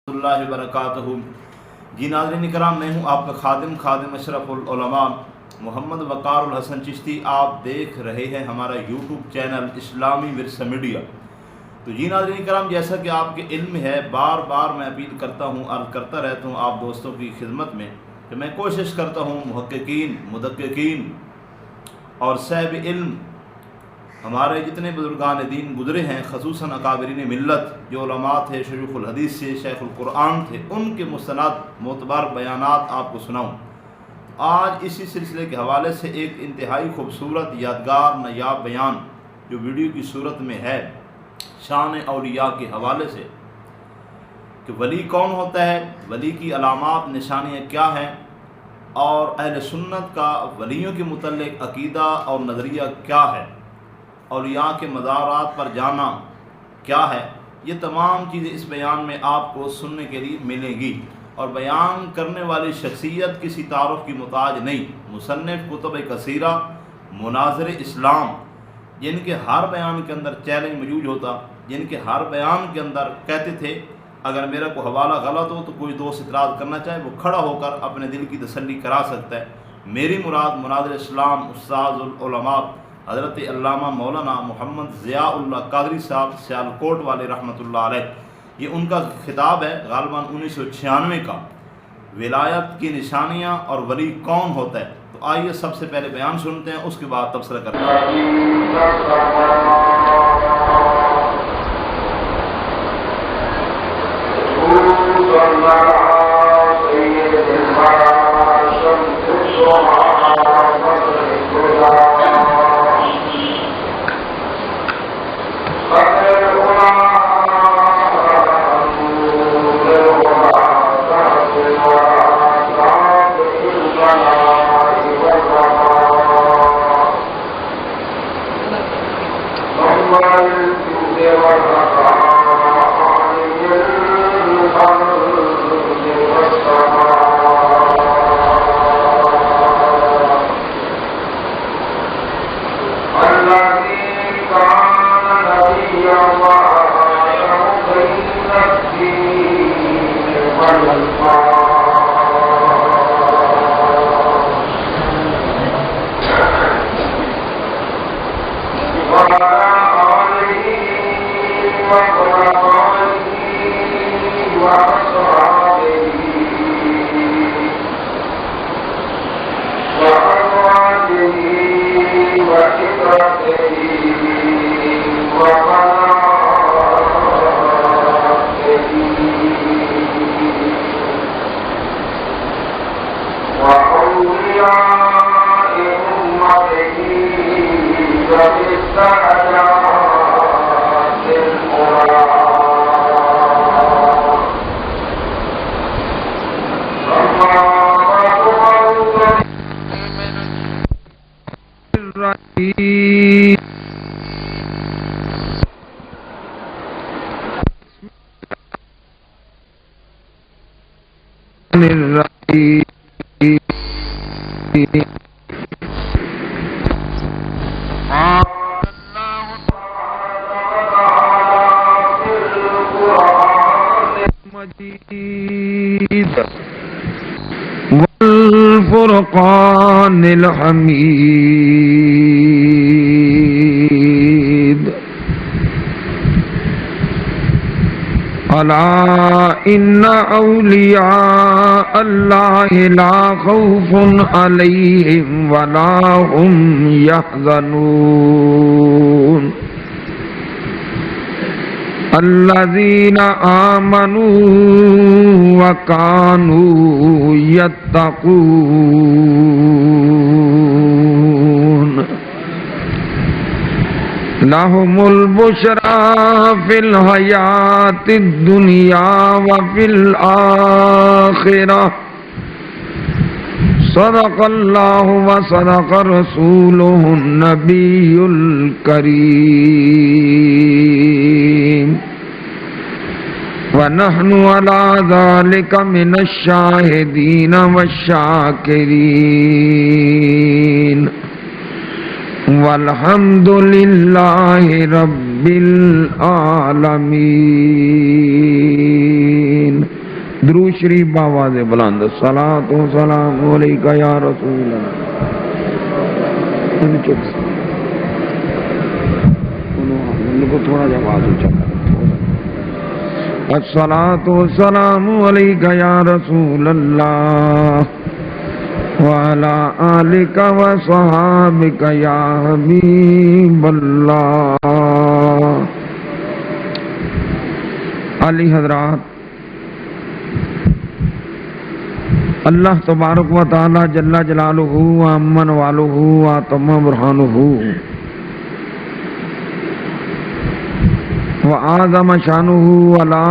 اللہ وبرکاتہ۔ جی ناظرین کرام، میں ہوں آپ کا خادم اشرف العلماء محمد وقار الحسن چشتی۔ آپ دیکھ رہے ہیں ہمارا یوٹیوب چینل اسلامی ورثہ میڈیا۔ تو جی ناظرین کرام، جیسا کہ آپ کے علم ہے، بار بار میں اپیل کرتا ہوں، عرض کرتا رہتا ہوں آپ دوستوں کی خدمت میں کہ میں کوشش کرتا ہوں محققین، مدققین اور صاحب علم، ہمارے جتنے بزرگان دین گزرے ہیں، خصوصاً اکابرین ملت جو علماء تھے، شیوخ الحدیث سے، شیخ القرآن تھے، ان کے مستند معتبر بیانات آپ کو سناؤں۔ آج اسی سلسلے کے حوالے سے ایک انتہائی خوبصورت یادگار نایاب بیان جو ویڈیو کی صورت میں ہے، شان اولیاء کے حوالے سے کہ ولی کون ہوتا ہے، ولی کی علامات نشانیاں کیا ہیں، اور اہل سنت کا ولیوں کے متعلق عقیدہ اور نظریہ کیا ہے، اولیاء کے مزارات پر جانا کیا ہے، یہ تمام چیزیں اس بیان میں آپ کو سننے کے لیے ملیں گی۔ اور بیان کرنے والی شخصیت کسی تعارف کی محتاج نہیں، مصنف کتب کثیرہ، مناظر اسلام، جن کے ہر بیان کے اندر چیلنج موجود ہوتا، جن کے ہر بیان کے اندر کہتے تھے اگر میرا کوئی حوالہ غلط ہو تو کوئی دوست اعتراض کرنا چاہے وہ کھڑا ہو کر اپنے دل کی تسلی کرا سکتا ہے۔ میری مراد مناظر اسلام استاذ العلماء حضرت علامہ مولانا محمد ضیاء اللہ قادری صاحب سیالکوٹ والے رحمۃ اللہ علیہ، یہ ان کا خطاب ہے غالباً 1996 کا، ولایت کی نشانیاں اور ولی کون ہوتا ہے۔ تو آئیے سب سے پہلے بیان سنتے ہیں، اس کے بعد تبصرہ کرتے ہیں۔ والفرقان الحميد ألا إن أولياء الله لا خوف عليهم ولا هم يحزنون الذين آمنوا وكانوا يتقون لهم البشرى في الحياة الدنيا وفي الآخرة صدق الله وصدق رسوله النبي الكريم ونحن على ذلك من الشاهدين والشاكرين والحمد لله رب العالمين. درود شریف باواز بلند صلاۃ و سلام علیکہ یا رسول اللہ. ان کو تھوڑا جا آواز اونچا کر. الصلاۃ والسلام علیکہ یا رسول اللہ وعلی آلک وصحابک یا حبیب اللہ. علی حضرات، اللہ تبارک و تعالی جل جلالہ و امن والہ و تم برہانہ و اعظم شانہ و لا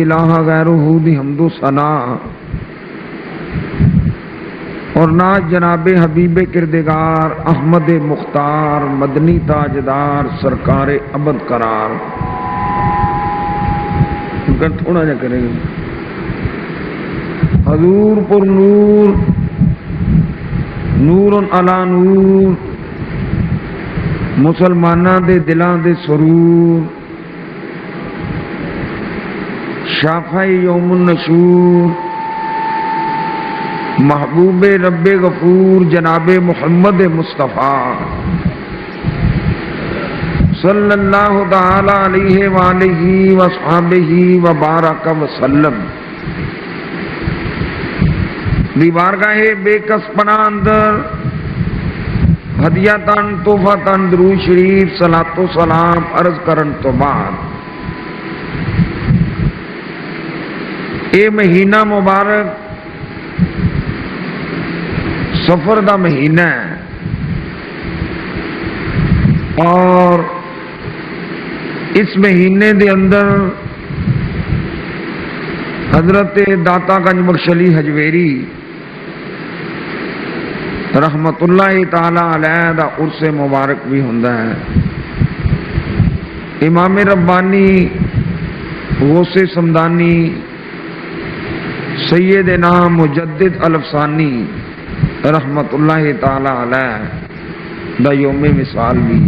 الہ غیرہ دی حمد و ثنا اور ناز جناب حبیب کردگار احمد مختار مدنی تاجدار سرکار ابد قرار. تھوڑا جا کریں گے. حضور پر نور، نور علی نور، مسلماناں دے دلاں دے سرور، شافع یوم النشور، محبوب رب غفور جناب محمد مصطفیٰ صلی اللہ تعالی علیہ وآلہ وصحبہ وبارک وسلم دی بارگاہ بے کس پناہ اندر ہدیہ تن تحفہ تن درود شریف صلاۃ و سلام عرض کرن تو بعد اے مہینہ مبارک سفر دا مہینہ ہے اور اس مہینے دے اندر حضرت داتا گنج بخش علی حجویری رحمت اللہ تعالی علیہ دا عرس مبارک بھی ہوندا ہے. امام ربانی غوث سمدانی سیدنا مجدد الافسانی رحمت اللہ تعالی علیہ دا یوم مثال بھی.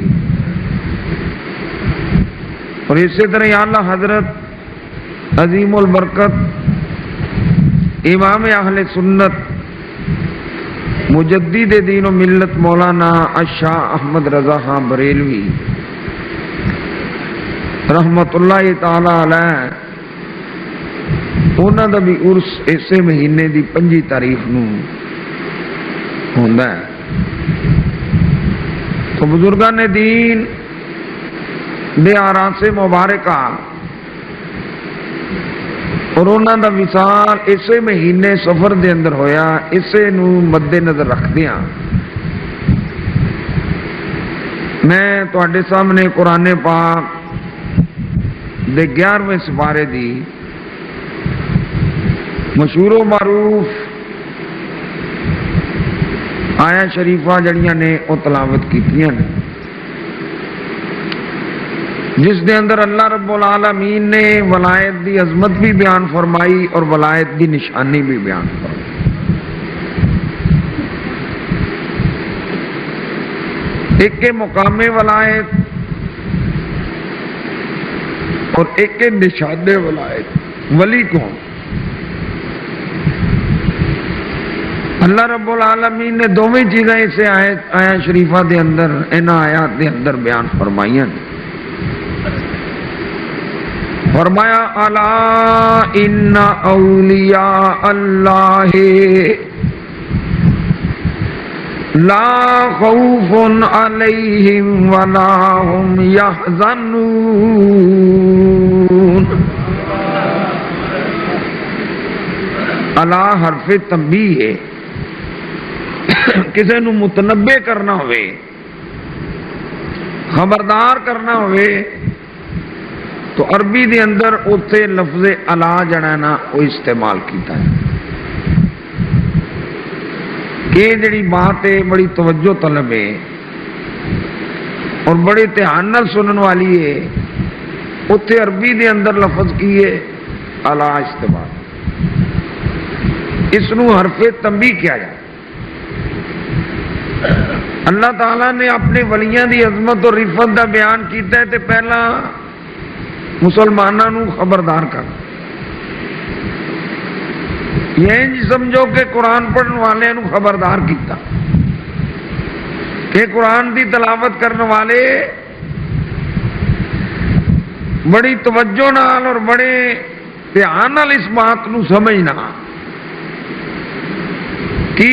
اور اسی طرح اعلیٰ حضرت عظیم البرکت امام اہل سنت مجدد دین و ملت مولانا الشاہ احمد رضا خان بریلوی رحمت اللہ تعالی علیہ انہاں دا بھی عرس اسے مہینے دی 5 تاریخ نو ہوندا ہے. تو بزرگان دین دے آراس مبارکہ اور انہاں دا وصال اسے مہینے سفر دے اندر ہویا. اسے نو مد نظر رکھدیاں میں تواڈے سامنے قرآن پاک دے 11ویں سپارے دی مشہور و معروف آیا شریفہ جڑیاں نے او تلاوت کیتیاں نے، جس دے اندر اللہ رب العالمین نے ولایت دی عظمت بھی بیان فرمائی اور ولایت دی نشانی بھی بیان فرمائی. ایک کے مقام ولایت اور ایک کے نشان ولایت. ولی کون؟ اللہ رب العالمین نے دونوں چیزیں اسے آیا شریفہ دے اندر انہاں آیات دے اندر بیان فرمائیاں. فرمایا الا ان اولیاء اللہ لا خوف علیہم ولا هم یحزنون. الا حرف تنبیہ ہے، کسی نو متنبع کرنا ہوئے، خبردار کرنا ہوئے تو عربی دے اندر اوتھے لفظ الا جڑا نا وہ استعمال کیتا ہے کہ جڑی بات ہے بڑی توجہ طلب ہے اور بڑے دھیان نال سنن والی ہے. اوتھے عربی دے اندر لفظ کی ہے الا استعمال. اس نو حرف تنبیہ کیا جائے. اللہ تعالیٰ نے اپنے ولیاں دی عظمت اور رفت دا بیان کیتا ہے تے پہلا مسلمانوں نو خبردار کر یہ سمجھو کہ قرآن پڑھنے والے نو خبردار کیتا کہ قرآن دی تلاوت کرنے والے بڑی توجہ نال اور بڑے دھیان نال اس بات نو سمجھنا کہ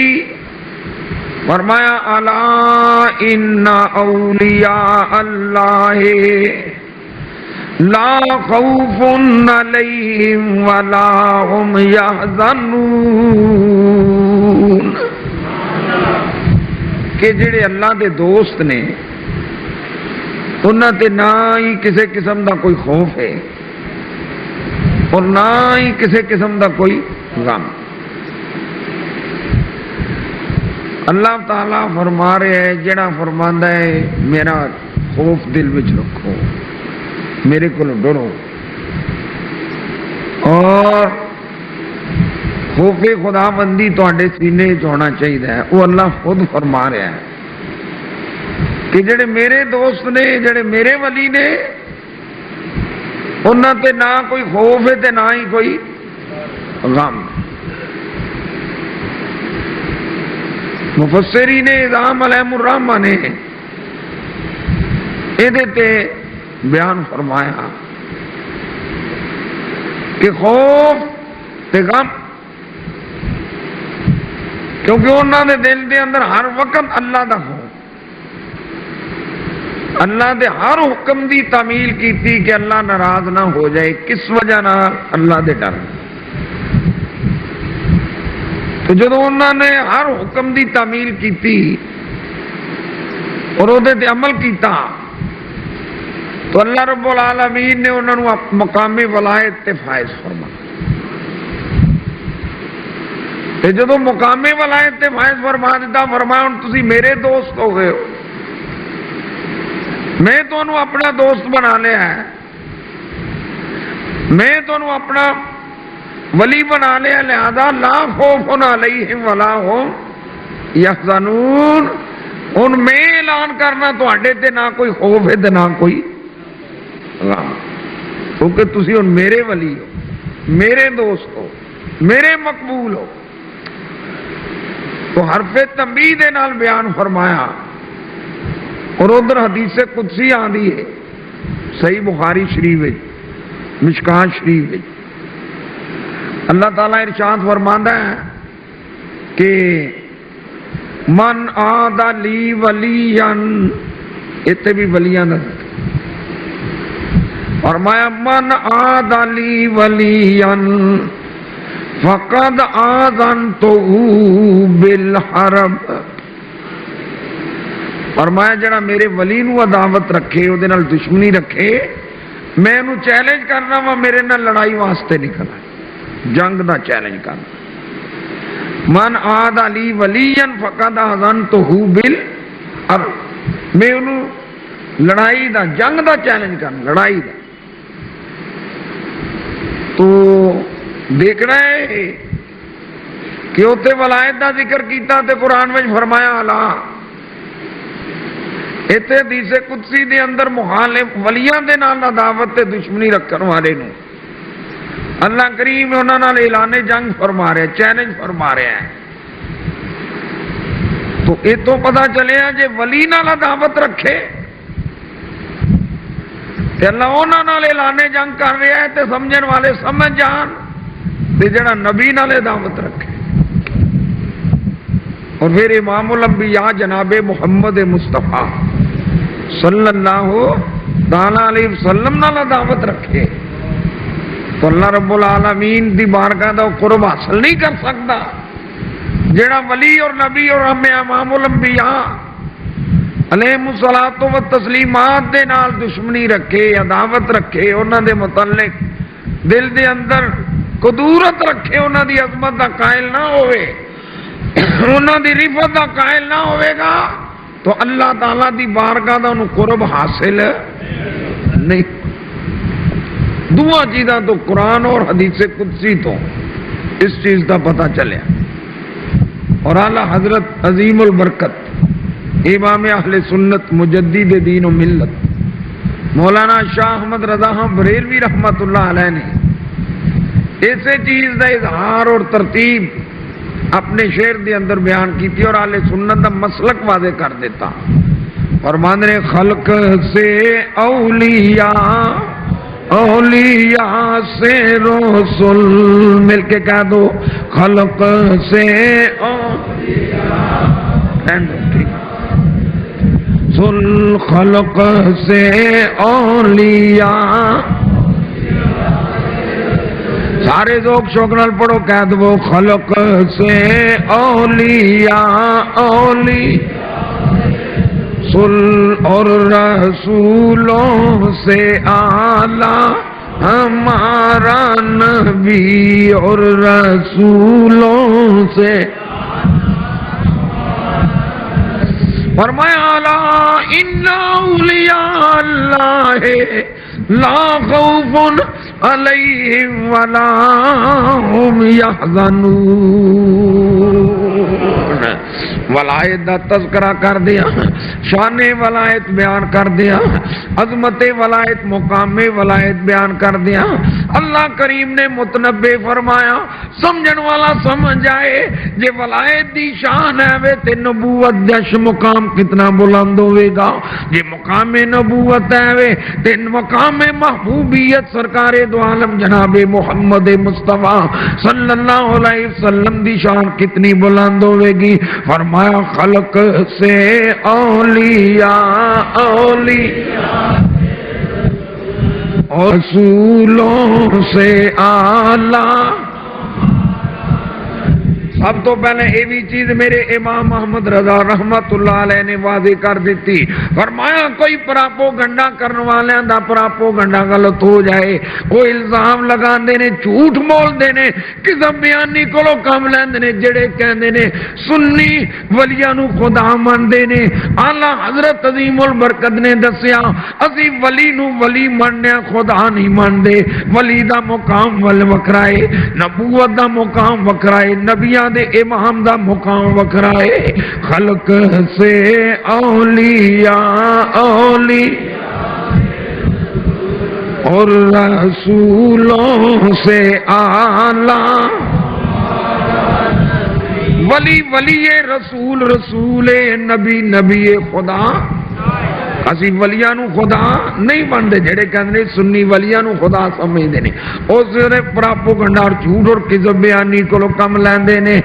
فرمایا الا ان اولیاء اللہ لا خوف علیہم ولا هم یحزنون کہ جڑے اللہ دے دوست نے انہاں تے نہ ہی کسی قسم دا کوئی خوف ہے اور نہ ہی کسی قسم دا کوئی غم. اللہ تعالیٰ فرما رہے ہیں جڑا فرماندا ہے میرا خوف دل وچ رکھو میرے کو ڈرو اور خوف خدا بندی تواڈے سینے وچ ہونا چاہیے. وہ اللہ خود فرما رہا ہے کہ جڑے میرے دوست نے جڑے میرے ولی نے انہاں تے نہ کوئی خوف ہے تے نہ ہی کوئی غم. مفسرین اعظام علیہم الرحمہ نے یہ بیان فرمایا کہ خوف تے غم کیونکہ انہوں نے دل دے اندر ہر وقت اللہ دا خوف اللہ دے ہر حکم دی تعمیل کیتی کہ اللہ ناراض نہ ہو جائے. کس وجہ نہ اللہ دے ڈر. تو جدو انہوں نے ہر حکم دی تعمیل کیتی اور وہ عمل کیتا تو اللہ رب العالمین نے انہوں نے مقام ولایت تے فائز فرما. جدو مقام ولایت تے فائز فرما دیتا فرمایا ہن تسی میرے دوست ہو گئے ہو میں تمہیں اپنا دوست بنا لیا ہے میں تمہیں اپنا ولی بنا لیا لہذا لا خوف علیہم ولا هم یحزنون. ہن میں اعلان کرنا تواڈے تے نہ کوئی خوف ہے تے نہ کوئی غم کیونکہ تسی ہن میرے ولی ہو میرے دوست ہو میرے مقبول ہو. تو حرف تنبیہ دے نال بیان فرمایا. اور ادھر حدیث قدسی آندی ہے صحیح بخاری شریف وچ مشکات شریف وچ اللہ تعالیٰ ارشاد فرماندا ہے کہ من عاد لی ولیا اتنے بھی ولیاں دا فرمایا من عاد لی ولیا فقد آذنتہ بالحرب. فرمایا جڑا میرے ولی نو عداوت رکھے او دے نال دشمنی رکھے میں انہوں چیلنج کرنا وا میرے نال لڑائی واسطے نکلا جنگ دا چیلنج کرنا. من عاد لی ولیا فقد آذنتہ بالحرب میں انہوں لڑائی دا جنگ دا چیلنج کرنا لڑائی دا. تو دیکھنا ہے کہ اتنے ولایت دا ذکر کیتا تے قرآن میں فرمایا اللہ اتنے حدیث قدسی دے اندر مخالف ولیاں دے نال عداوت تے دشمنی رکھن والے نو اللہ کریم انہاں نال اعلان جنگ فرما رہا ہے چیلنج فرما رہا ہے. تو یہ تو پتہ چلیا جے ولی نال عداوت رکھے تے اللہ انہاں نال اعلان جنگ کر رہا ہے تے سمجھن والے سمجھ جان تے جڑا نبی نال عداوت رکھے. اور پھر امام الانبیاء جناب محمد مصطفیٰ صلی اللہ تعالی علیہ وسلم نال عداوت رکھے تو اللہ رب العالمین دی بارگاہ دا قرب حاصل نہیں کر سکتا. جڑا ولی اور نبی اور امام الانبیاء علیہم الصلاۃ والتسلیمات دے نال دشمنی رکھے عداوت رکھے انہاں دے متعلق دل دے اندر قدورت رکھے انہاں دی عظمت دا قائل نہ ہوئے انہاں دی رفعت دا قائل نہ ہوئے گا تو اللہ تعالیٰ دی بارگاہ دا انہوں قرب حاصل نہیں. دعا چیزاں تو قرآن اور حدیث قدسی تو اس چیز کا پتہ چلیا. اور اعلیٰ حضرت عظیم البرکت امام اہل سنت مجدد دین و ملت مولانا شاہ احمد رضا بریلوی رحمت اللہ علیہ نے اسی چیز کا اظہار اور ترتیب اپنے شعر دے اندر بیان کی تھی اور اہل سنت کا مسلک واضح کر دیتا. فرماندے نے خلق سے اولیاء، اولیاء سے رسول، مل کے کہہ دو خلق سے اولیاء، خلق سے اولیاء، سارے ذوق شوق نال پڑھو، کہہ دو خلق سے اولیاء، اولیاء اور رسولوں سے اعلیٰ ہمارا نبی، اور رسولوں سے فرمایا الا ان اولیاء اللہ لا خوف علیہم ولا هم يحزنون. ولایت دا تذکرہ کر دیا، شان ولایت بیان کر دیا، عظمت ولایت، مقام ولایت بیان کر دیا. اللہ کریم نے متنبع فرمایا سمجھن والا سمجھ جائے جے ولایت دی شان ہے وے تے نبوت دش مقام کتنا بلند ہوئے گا. جے مقام نبوت ہے وے تے مقام محبوبیت سرکار دو عالم جناب محمد مصطفیٰ صلی اللہ علیہ وسلم دی شان کتنی بلند ہوئے گی. فرمایا خلق سے اولیاء، اولیاء اور رسولوں سے اعلیٰ. سب تو پہلے یہ بھی چیز میرے امام احمد رضا رحمت اللہ علیہ نے واضح کر دیتی. فرمایا کوئی پراپوگنڈا کرنے والوں دا پراپوگنڈا غلط ہو جائے، کوئی الزام لگا نے، جھوٹ بول دے نے، کسی بیانی کو کم لیندے نے جڑے کہندے نے سنی ولیاں نو خدا مندے نے. اعلی حضرت عظیم البرکت نے دسیا اسی ولی نو ولی مننے خدا نہیں مندے. ولی دا مقام ول وکرائے، نبوت دا مقام وکرائے، نبیاں دے امام دا مقام وکرائے. خلق سے اولیاء، اولیاء اور رسولوں سے اعلیٰ. ولی ولی رسول، رسول نبی، نبی خدا. اسی ولیاں نو خدا نہیں بنتے جڑے کہندے سنی ولیاں نو خدا سمجھدے نے، او صرف پراپوگنڈا اور جھوٹ اور کذب بیانی کو کم لیندے نے.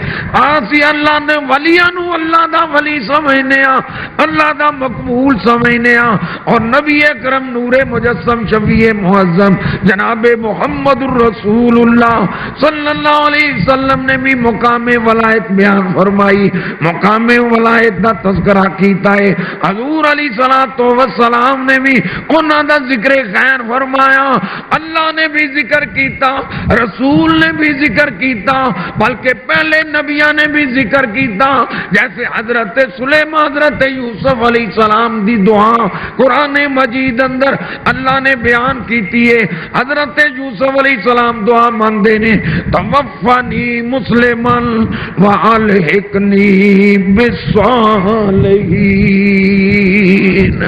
اسی اللہ نے ولیاں نو اللہ دا ولی سمجھنے ہاں، اللہ دا مقبول سمجھنے ہاں. اور نبی اکرم نور مجسم شفیع معظم جناب محمد الرسول اللہ صلی اللہ علیہ وسلم نے بھی مقام ولایت بیان فرمائی، مقام ولایت دا تذکرہ کیتا ہے. حضور علیہ الصلوۃ والسلام نے بھی انہاں دا ذکر خیر فرمایا، اللہ نے بھی ذکر کیتا، رسول نے بھی ذکر کیتا، بلکہ پہلے نبیاں نے بھی ذکر کیتا. جیسے حضرت سلیمان، حضرت یوسف علیہ السلام دی دعا قرآن مجید اندر اللہ نے بیان کیتی ہے. حضرت یوسف علیہ السلام دعا مانگدے نے توفنی مسلمن والحقنی بالصالحین.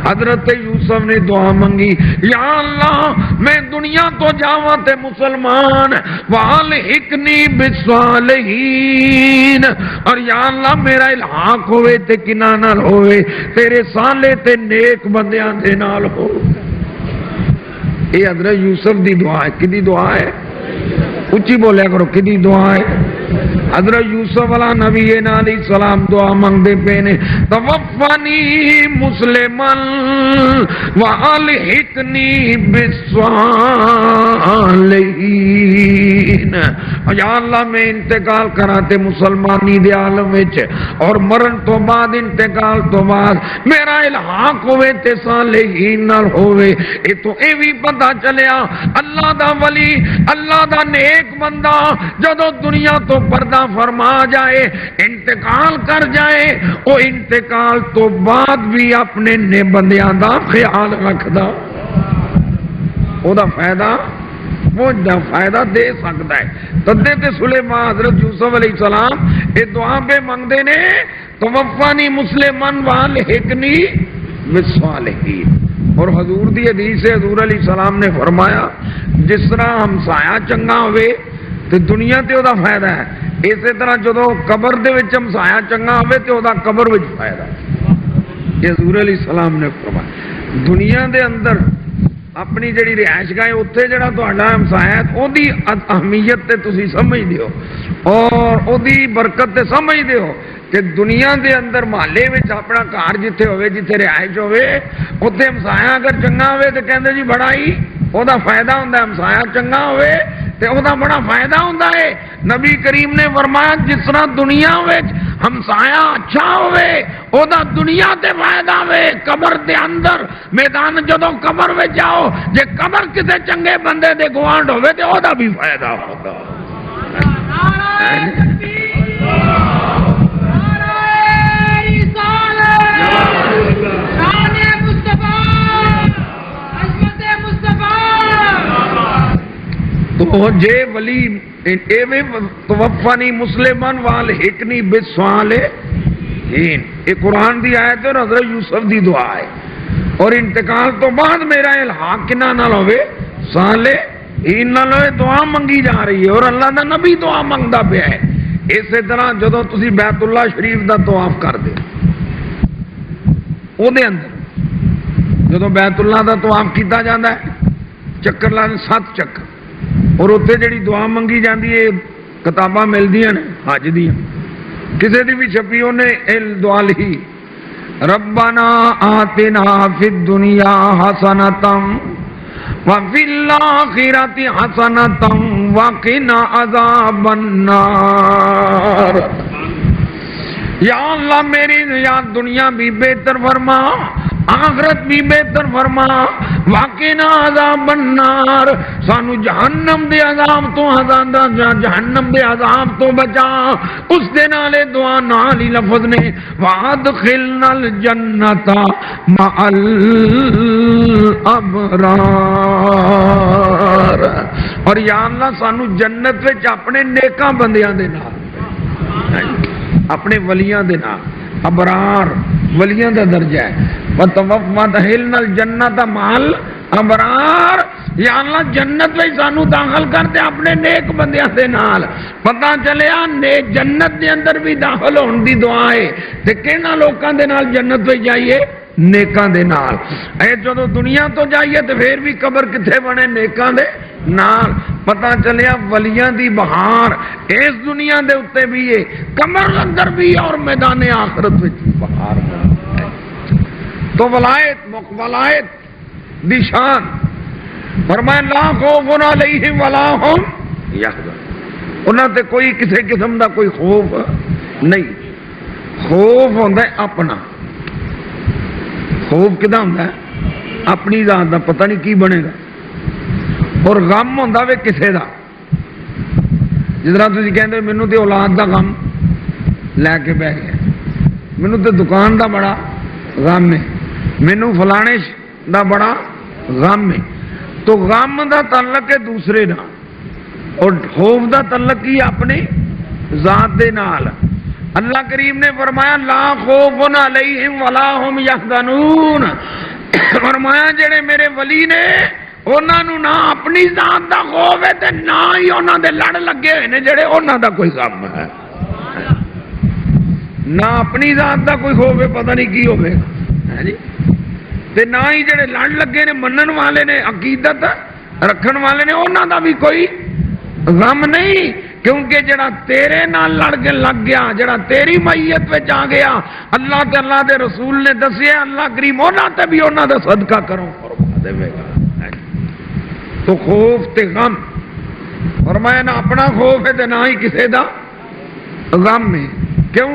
حضرت یوسف نے دعا مانگی یا اللہ میں دنیا تو جاواں تے مسلمان، والحقنی بالصالحین، اور یا اللہ میرا الحاق ہوئے تے کناں نال ہوئے تیرے صالح تے نیک بندیاں دے نال ہو. یہ حضرت یوسف دی دعا ہے. کدی دعا ہے؟ اچھی بولیا کرو، کدی دعا ہے؟ حضرت یوسف علیہ نبی علیہ السلام دعا مانگتے پے نے توفنی مسلمن والحقنی بالصالحین. یا اللہ میں انتقال کراتے مسلمانی دے عالم وچ، اور مرن تو بعد انتقال تو بعد میرا الحاق ہوئے تے صالحین نال ہوئے. اے تو اے بھی پتہ چلیا اللہ دا ولی، اللہ دا نیک بندہ جدو دنیا تو پردہ فرما جائے، انتقال کر جائے، وہ انتقال تو بعد بھی اپنے نے بندیاں دا خیال رکھدا، او دا فائدہ پہنچدا، فائدہ دے سکتا ہے. تدے تے سلیمان حضرت یوسف علیہ السلام یہ دعا پہ منگدے نے توفانی مسلمن والحقنی بالصالحین. اور حضور دی حدیث ہے، حضور علیہ السلام نے فرمایا جس طرح ہمسایا چنگا ہوئے تو دنیا تے دا فائدہ ہے، اسی طرح جدو قبر دے وچ ہمسایا چنگا ہوئے تو دا قبر وچ فائدہ ہے۔ یہ حضور علیہ السلام نے فرمایا دنیا دے اندر اپنی جڑی رہائش گاہ اتنے جڑا تہاڈا ہمسایا او دی اہمیت تے تسی سمجھ دیو اور او دی برکت تے سمجھ دیو کہ دنیا دے اندر محلے وچ اپنا گھر جتھے ہوئے جتھے رہائش ہوئے اتنے ہمسایا اگر چنگا ہوئے تو کہندے جی بڑا ہی او دا فائدہ ہوندا ہے، ہمسایا چنگا ہوئے تے او دا بڑا فائدہ ہوندا ہے۔ نبی کریم نے فرمایا جس طرح دنیا وچ ہمسایا اچھا ہوئے او دا دنیا تے فائدہ ہوئے، قبر دے اندر میدان جدوں قبر وچ جاؤ جے قبر کسے چنگے بندے دے گوانڈ ہوئے تے او دا بھی فائدہ ہوتا۔ تو جے ولی ایویں توفانی مسلمان والحقنی بالصالحین، یہ قرآن دی آیت ہے اور حضرت یوسف دی دعا ہے، اور انتقال تو بعد میرا الحاق کنا نال ہوئے صالحین نال ہوئے، دعا منگی جا رہی ہے اور اللہ دا نبی دعا منگدا پیا ہے۔ اسی طرح جدوں تسی بیت اللہ شریف دا طواف کر دے او دے اندر جدوں بیت اللہ دا طواف کیتا جاندا ہے چکر لانے 7 چکر، اور اتنے جڑی دعا منگی جاندی ہے کتاباں ملدیاں نے حج دیاں، کسی دی بھی چھپی انہیں دعا لکھی ربنا آتنا فی الدنیا حسنۃ وفی الآخرۃ حسنۃ وقنا عذاب النار۔ یا اللہ میری یا دنیا بھی بہتر فرما، آخرت بھی بہتر فرما، واقعنا عذاب النار، سانو جہنم دے عذاب تو جہنم دے عذاب تو بچا۔ اس دے نالے دعا نال ہی لفظ نے وادخلنا الجنت مع الابرار، اور یا اللہ سانو جنت وچ اپنے نیکاں بندیاں دے نال، اپنے ولیاں دے نال، ابرار ولیاں دا درجہ ہے، وَتَوَفَّنَا الْجَنَّةَ مَعَ الْأَبْرَارِ، یا اللہ جنت میں سانو داخل کرتے اپنے نیک بندیاں دے نال۔ پتہ چلیا جنت دے اندر بھی داخل ہون دی دعا ہے تے کہنا لوکاں دے نال جنت میں جائیے نیکاں دے نال۔ اے جدو دنیا تو جائیے تے پھر بھی قبر کتھے بنے نیکاں دے نال۔ پتہ چلیا ولیاں دی بہار اس دنیا دے اتے بھی ہے، قبر اندر بھی اور میدان آخرت وچ بہار ہے۔ تو ولایت ولایت دی شان فرمایا لا خوف علیہم ولا هم یحزنون، انہاں تے کوئی کسی قسم دا کوئی خوف نہیں۔ خوف ہوندا ہے اپنا، خوف کدا ہوندا ہے اپنی ذات دا، پتہ نہیں کی بنے گا، اور غم ہوندا وے کسے دا، جس طرح تسی کہندے مینوں تے اولاد دا غم لے کے بہ گیا، مینوں تے دکان دا بڑا غم ہے، مینوں فلانے دا بڑا غم ہے۔ تو غم دا تعلق ہے دوسرے نال اور خوف دا تعلق ہی اپنے ذات دے نال۔ اللہ کریم نے فرمایا لا خوف علیہم ولا هم یحزنون، فرمایا جڑے میرے ولی نے انہاں نوں نہ اپنی ذات دا خوف ہے تے نہ ہی انہاں دے لڑ لگے ہوئے نے جڑے انہاں دا کوئی غم ہے، نہ اپنی ذات دا کوئی خوف ہے پتہ نہیں کی ہوے گا جی، تے نہ ہی جڑے لڑ لگے نے منن والے نے عقیدت رکھن والے نے انہاں دا بھی کوئی غم نہیں، کیونکہ جڑا تیرے نال لڑ کے لگ گیا، جڑا تیری میت وچ آ گیا، اللہ تے اللہ دے رسول نے دسیا اللہ کریم انہاں تے بھی انہاں دا صدقہ کرو فرما دے گا۔ تو خوف تے غم فرمایا نہ اپنا خوف ہے تے نہ ہی کسے دا غم ہے، کیوں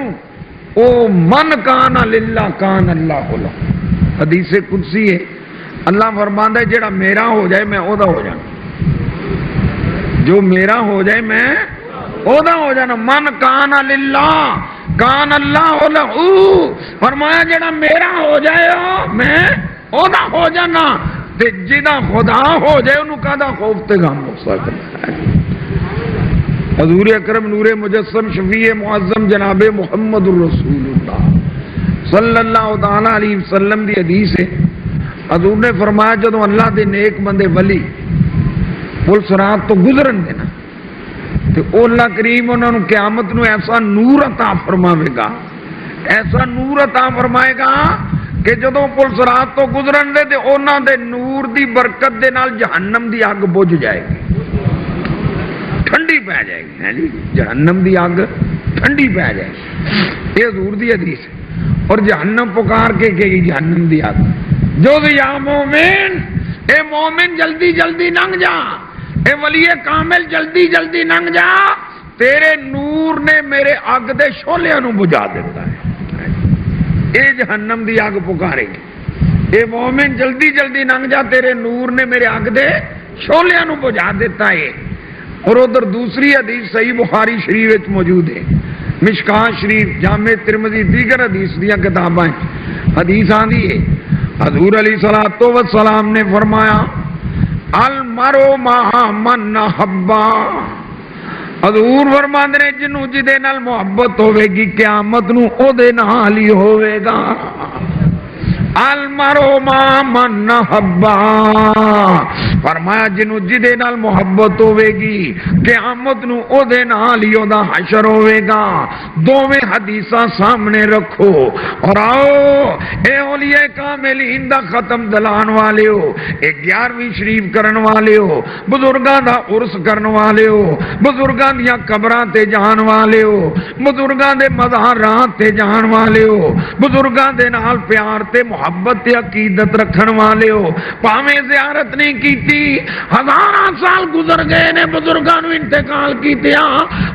او من کان للہ کان اللہ لہ، حدیث قدسی ہے اللہ فرماندا ہے جڑا میرا ہو جائے میں او دا ہو جانا، جو میرا ہو جائے میں او دا ہو جانا، من کان للہ کان اللہ لہ، فرمایا جڑا میرا ہو جائے میں او دا ہو جانا، تے جدا خدا ہو جائے انہوں کہا خوف تے غم ہو سکتا ہے۔ حضور اکرم نور مجسم شفیع معظم جناب محمد الرسول اللہ صلی اللہ تعالی علیہ وسلم دی حدیث ہے، حضور نے فرمایا جدو اللہ دے نیک بندے ولی پل صراط تو گزرن دینا تو اللہ کریم انہوں نے قیامت نو ایسا نور عطا فرماوے گا، ایسا نور عطا فرمائے گا کہ جدو پل صراط تو گزرن دے تے انہاں دے نور دی برکت دے نال جہنم دی اگ بجھ جائے گی، ٹھنڈی پہ جائے گی، ہے جی جہنم دی اگ ٹھنڈی پہ جائے گی، یہ حضور دی حدیث ہے۔ اور جہنم پکار کے کہے گی جہنم دی اگ جو یا مومن، اے مومن جلدی جلدی لنگ جا، اے ولی کامل جلدی جلدی لنگ جا، تیرے نور نے میرے اگ دے شعلے نو بجھا دیتا ہے۔ اے جہنم دی اگ پکارے گی، اے مومن جلدی جلدی لنگ جا، تیرے نور نے میرے اگ دے شعلے نو بجھا دیتا ہے۔ اور ادھر دوسری حدیث صحیح بخاری شریف وچ موجود ہے، مشکات شریف، جامع ترمذی، دیگر حدیث دیاں کتاباں حدیث آندی ہے، حضور علیہ الصلوۃ والسلام نے فرمایا المرء مع من احبا، حضور فرماندے نے جنوں جدے نال محبت ہوے گی قیامت نو او دے نال ہی ہوے گا، المرء مع من احبا، فرمایا جنوں جدے نال محبت ہوے گی قیامت نو او دے نال ہی او دا حشر ہوے گا۔ دوویں حدیثاں سامنے رکھو اور آؤ اے اولیاء کاملین دا ختم دلان والے ہو، اے 11ویں شریف کرن والے ہو، بزرگاں دا عرس کرن والے ہو، بزرگاں دیاں قبراں تے جان والے ہو، بزرگاں دے مزاراں تے جان والے ہو، بزرگاں دے نال پیار تے محبت تے عقیدت رکھن والے ہو، پاویں زیارت نہیں کیتی، ہزاراں سال گزر گئے نے بزرگاں نو انتقال کیتیا،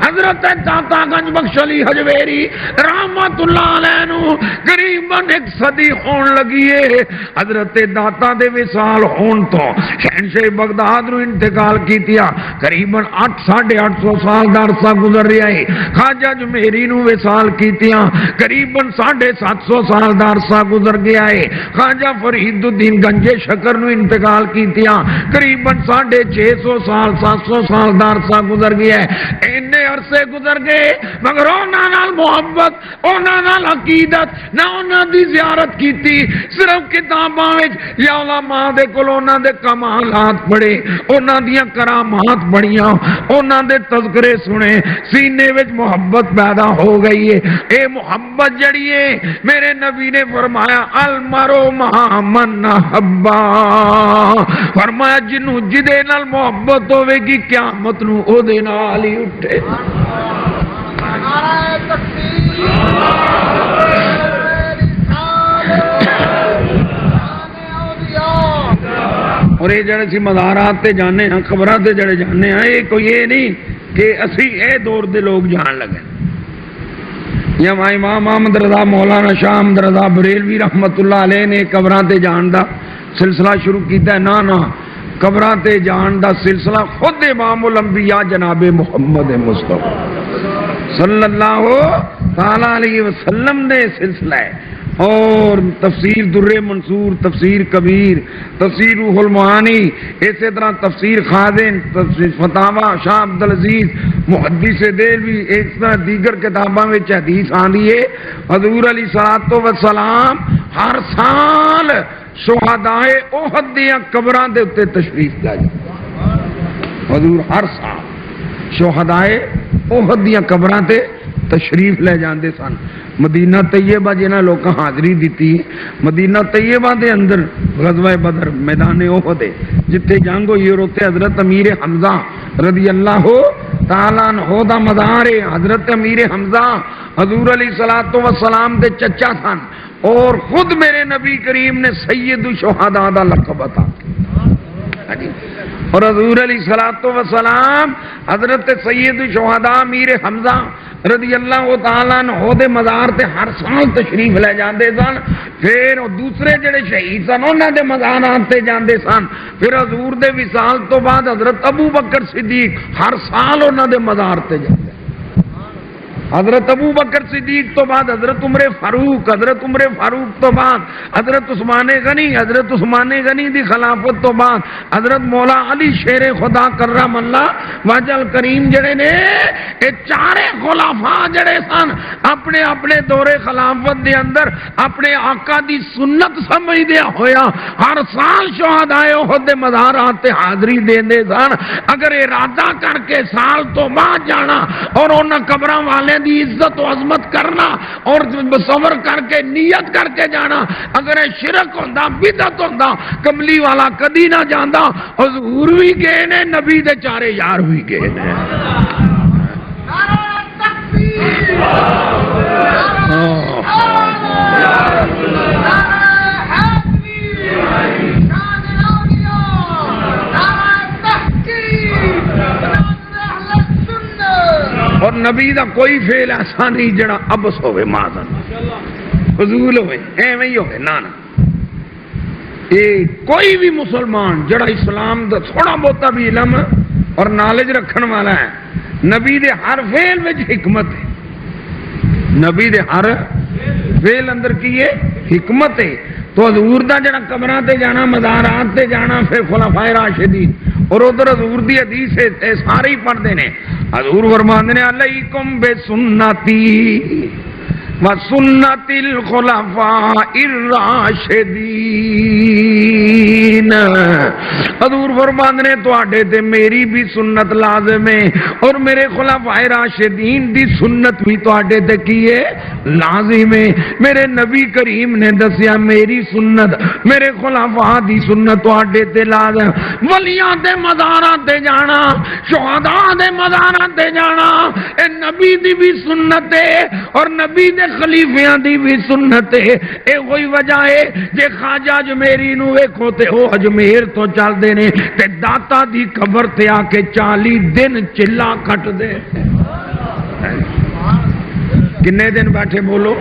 حضرت داتا گنج بخش علی حجویری رحمت اللہ علیہ نو قریباً 1 صدی ہون لگی ہے، حضرت داتا دے وصال ہون تو شہنشاہ بغداد نو انتقال کیتیا قریباً 800 سال دا عرصہ گزر رہا ہے، خواجہ جمیری نو وصال کیتیا قریباً 750 سال دا عرصہ گزر گیا ہے، خواجہ فرید الدین گنجے شکر نو انتقال کیتیا قریباً 650 سال 700 سال دا عرصہ گزر گیا ہے، اینے عرصے گزر گئے مگر انہاں نال محبت، انہاں نال عقیدت نہ انہاں دی زیارت کیتی، صرف کتاباں وچ یا علماء دے کول انہاں دے کمالات پڑھے، انہاں دیاں کرامات پڑھیاں، انہاں دے تذکرے سنے، سینے وچ محبت پیدا ہو گئی ہے۔ اے محبت جڑی ہے میرے نبی نے فرمایا المرء مع من احبا، فرمایا جنوں جدے نال محبت ہوے گی قیامت نو او دے نال ہی اٹھے۔ اور یہ جڑے سی مزارات تے جانے ہاں، قبراں تے جڑے جانے ہاں، یہ کوئی یہ نہیں کہ اسی اے دور دے لوگ جان لگے، یا امام احمد رضا مولانا شاہ احمد رضا بریلوی رحمت اللہ علیہ نے قبراں تے جان دا سلسلہ شروع کیتا ہے، نا قبراں تے جان دا سلسلہ خود امام الانبیاء جناب محمد مصطفیٰ صلی اللہ تعالی علیہ وسلم نے سلسلہ ہے۔ اور تفسیر در منصور، تفسیر کبیر، تفسیر روح المعانی، اسی طرح تفسیر خازن، تفسیر فتاوی شاہ عبدالعزیز محدث دہلوی، اس طرح دیگر کتاباں میں حدیث آندی ہے حضور علیہ الصلوۃ والسلام ہر سال شہدائے احد دیاں قبراں دے اوتے تشریف لے جاندے، حضور ہر سال شہدائے احد دیاں قبراں تے تشریف لے جاندے سن۔ مدینہ طیبہ جنہاں لوکاں حاضری دیتی، مدینہ طیبہ دے اندر غزوہ بدر میدان احد جتھے جنگ ہوئی، اور اوتے حضرت امیر حمزہ رضی اللہ تعالیٰ عنہ دا مزار ہے۔ حضرت امیر حمزہ حضور علیہ الصلوۃ والسلام دے چچا سن، اور خود میرے نبی کریم نے سید الشہداء دا لقب عطا کیا، اور حضور علیہ الصلوۃ والسلام حضرت سید الشہداء امیر حمزہ رضی اللہ تعالیٰ عنہ دے مزار تے ہر سال تشریف لے جاندے سن، پھر دوسرے جڑے شہید سن انہاں دے مزارات تے جاندے سن، پھر حضور دے وصال تو بعد حضرت ابو بکر صدیق ہر سال انہاں دے مزار تے جاندے، حضرت ابو بکر صدیق تو بعد حضرت عمر فاروق، حضرت عمر فاروق تو بعد حضرت عثمان غنی، حضرت عثمان غنی دی خلافت تو بعد حضرت مولا علی شیر خدا کرم اللہ وجل کریم جڑے نے اے چارے خلافاء جڑے سن اپنے اپنے دور خلافت دے اندر اپنے آقا دی سنت سمجھ دیا ہویا ہر سال شہدائے احد دے مزارات تے حاضری دیندے سن۔ اگر ارادہ کر کے سال تو بعد جانا اور انہاں قبراں والے دی عزت و عظمت کرنا اور صبر کر کے نیت کر کے جانا، اگر شرک ہوندا بدعت ہوندا کملی والا کدی نہ جاندا۔ حضور بھی گئے نے، نبی دے چارے یار بھی گئے نے۔ اور نبی دا کوئی فعل ایسا نہیں جڑا ابس ہوئے معذن فضول ہوئے ایویں ہی ہوئے نا کوئی بھی مسلمان جڑا اسلام دا تھوڑا بہتا بھی علم اور نالج رکھن والا ہے، نبی دے ہر فعل وچ حکمت ہے، نبی دے ہر فعل اندر کی ہے حکمت ہے۔ تو حضور دا جڑا قبراں تے جانا، مزارات تے جانا، پھر خلفائے راشدین اور ادھر حضور دی حدیث ہے سارے ہی پڑھتے ہیں۔ حضور فرماندے نے علیکم بے سنتی و سنت الخلفاء الراشدین، حضور فرماندے نے تواڈے تے میری بھی سنت لازم ہے اور میرے خلفاء راشدین دی سنت بھی تواڈے تے کی ہے لازم ہے۔ میرے نبی کریم نے دسیا میری سنت میرے خلفاء دی سنت تواڈے تے لازم۔ ولیاں دے مزاراں تے جانا، شہداء دے مزاراں تے جانا، اے نبی دی بھی سنت ہے اور نبی دے خلیفیاں دی بھی سنت ہے۔ اے وہی وجہ ہے جے خواجہ اجمیری نو ویکھو تے او اجمیر تو چل دے نے تے داتا دی قبر تے آ کے 40 دن چلا کٹ دے۔ کنے دن بیٹھے بولو؟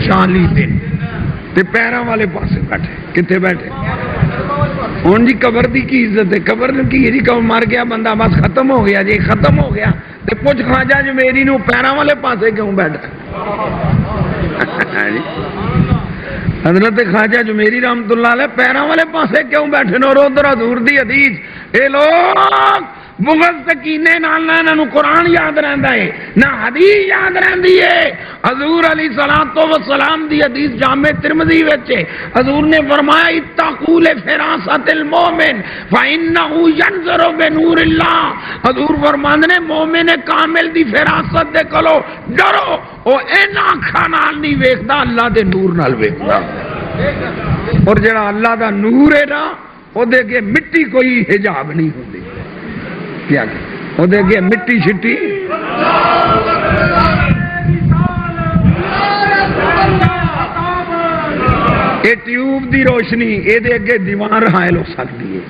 40 دن۔ تے پیراں والے پاسے بیٹھے، کتے بیٹھے؟ ہن جی قبر دی کی عزت ہے؟ قبر کی جی قبر مر گیا بندہ بس ختم ہو گیا جی، ختم ہو گیا تے پوچھ خواجہ اجمیری نو پیراں والے پاسے کیوں بیٹھا؟ حضرت خواجہ اجمیری رحمت اللہ علیہ پیراں والے پاسے کیوں بیٹھے اور ادھر حضور دی حدیث؟ اے لوگ بغض سکینے نال نہ انہاں قرآن یاد رہندا ہے نہ حدیث یاد رہندی ہے۔ حضور علیہ الصلوۃ والسلام دی حدیث جامع ترمذی وچ حضور نے فرمایا اتقوا لفراست المؤمن فانه ينظر بنور اللہ۔ حضور فرماندے نے مومن کامل دی فراست دے کولو ڈرو، او انہاں اکھاں نال نہیں ویکھدا، اللہ دے نور نال ویکھدا۔ اور جڑا اللہ دا نور ہے نا او دے اگے مٹی کوئی حجاب نہیں ہوندی۔ کیا وہ دے گے مٹی شٹی اے ٹیوب دی روشنی اے دے اگے دیوار حائل ہو سکتی ہے،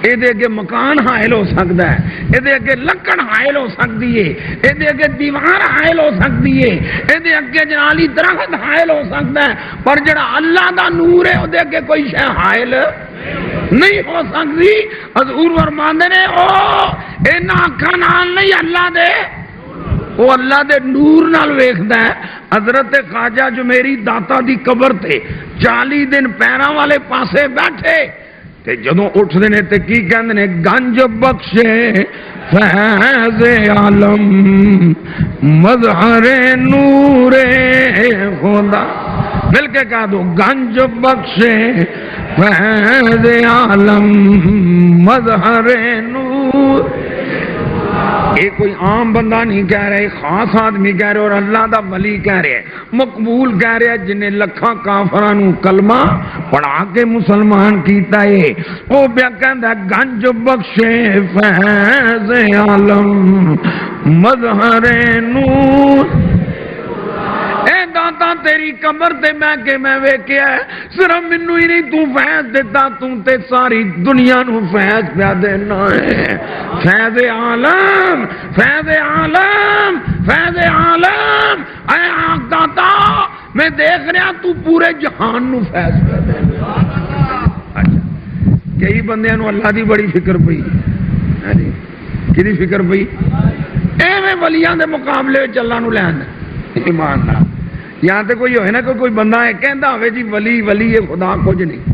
اے دے اگے مکان حائل ہو سکتا ہے، اے دے اگے لکڑ حائل ہو سکتی ہے، اے دے اگے دیوار حائل ہو سکتی ہے، اے دے اگے جنالی درخت حائل ہو سکتا ہے، پر جڑا اللہ دا نور ہے او دے اگے کوئی شے حائل نہیں ہو سکتی۔ حضور فرماندے نے او انہاں اکھاں نال نہیں اللہ دے وہ اللہ دے نور نال ویکھدا ہے۔ حضرت خواجہ اجمیری داتا دی قبر تے 40 دن پیراں والے پاسے بیٹھے تے جدوں اٹھدے نے تے کی کہندے نے گنج بخشے فیض عالم مظہر نور خدا، مل کے کہہ دو گنج بخشے فیض عالم مظہر نور۔ یہ کوئی عام بندہ نہیں کہہ رہے، خاص آدمی کہہ رہے اور اللہ دا ولی کہہ رہے، مقبول کہہ رہے جنہیں لکھاں کافرانو کلمہ پڑھا کے مسلمان کیتا ہے۔ وہ بیا کہندا گنج بخشے فیض عالم مظہر نور۔ اے داتا تیری قبر تے میں کہ میں ویکھیا ہے، صرف مینوں ہی نہیں تو فیض دیتا، تو تے ساری دنیا نو فیض پیا دینا ہے۔ فیض عالم، فیض عالم، فیض عالم، اے آنکھ داتا میں دیکھ رہا تو پورے جہان نو فیض پیا دینا۔ اچھا کئی بندیاں نو اللہ دی بڑی فکر پئی، کدی فکر پئی؟ ایویں ولیاں دے مقابلے وچ اللہ نو لین ایمان نال یہاں تے کوئی ہوئے نا کہ کوئی بندہ ہے کہندا ہوئے جی ولی ولی ہے خدا کچھ نہیں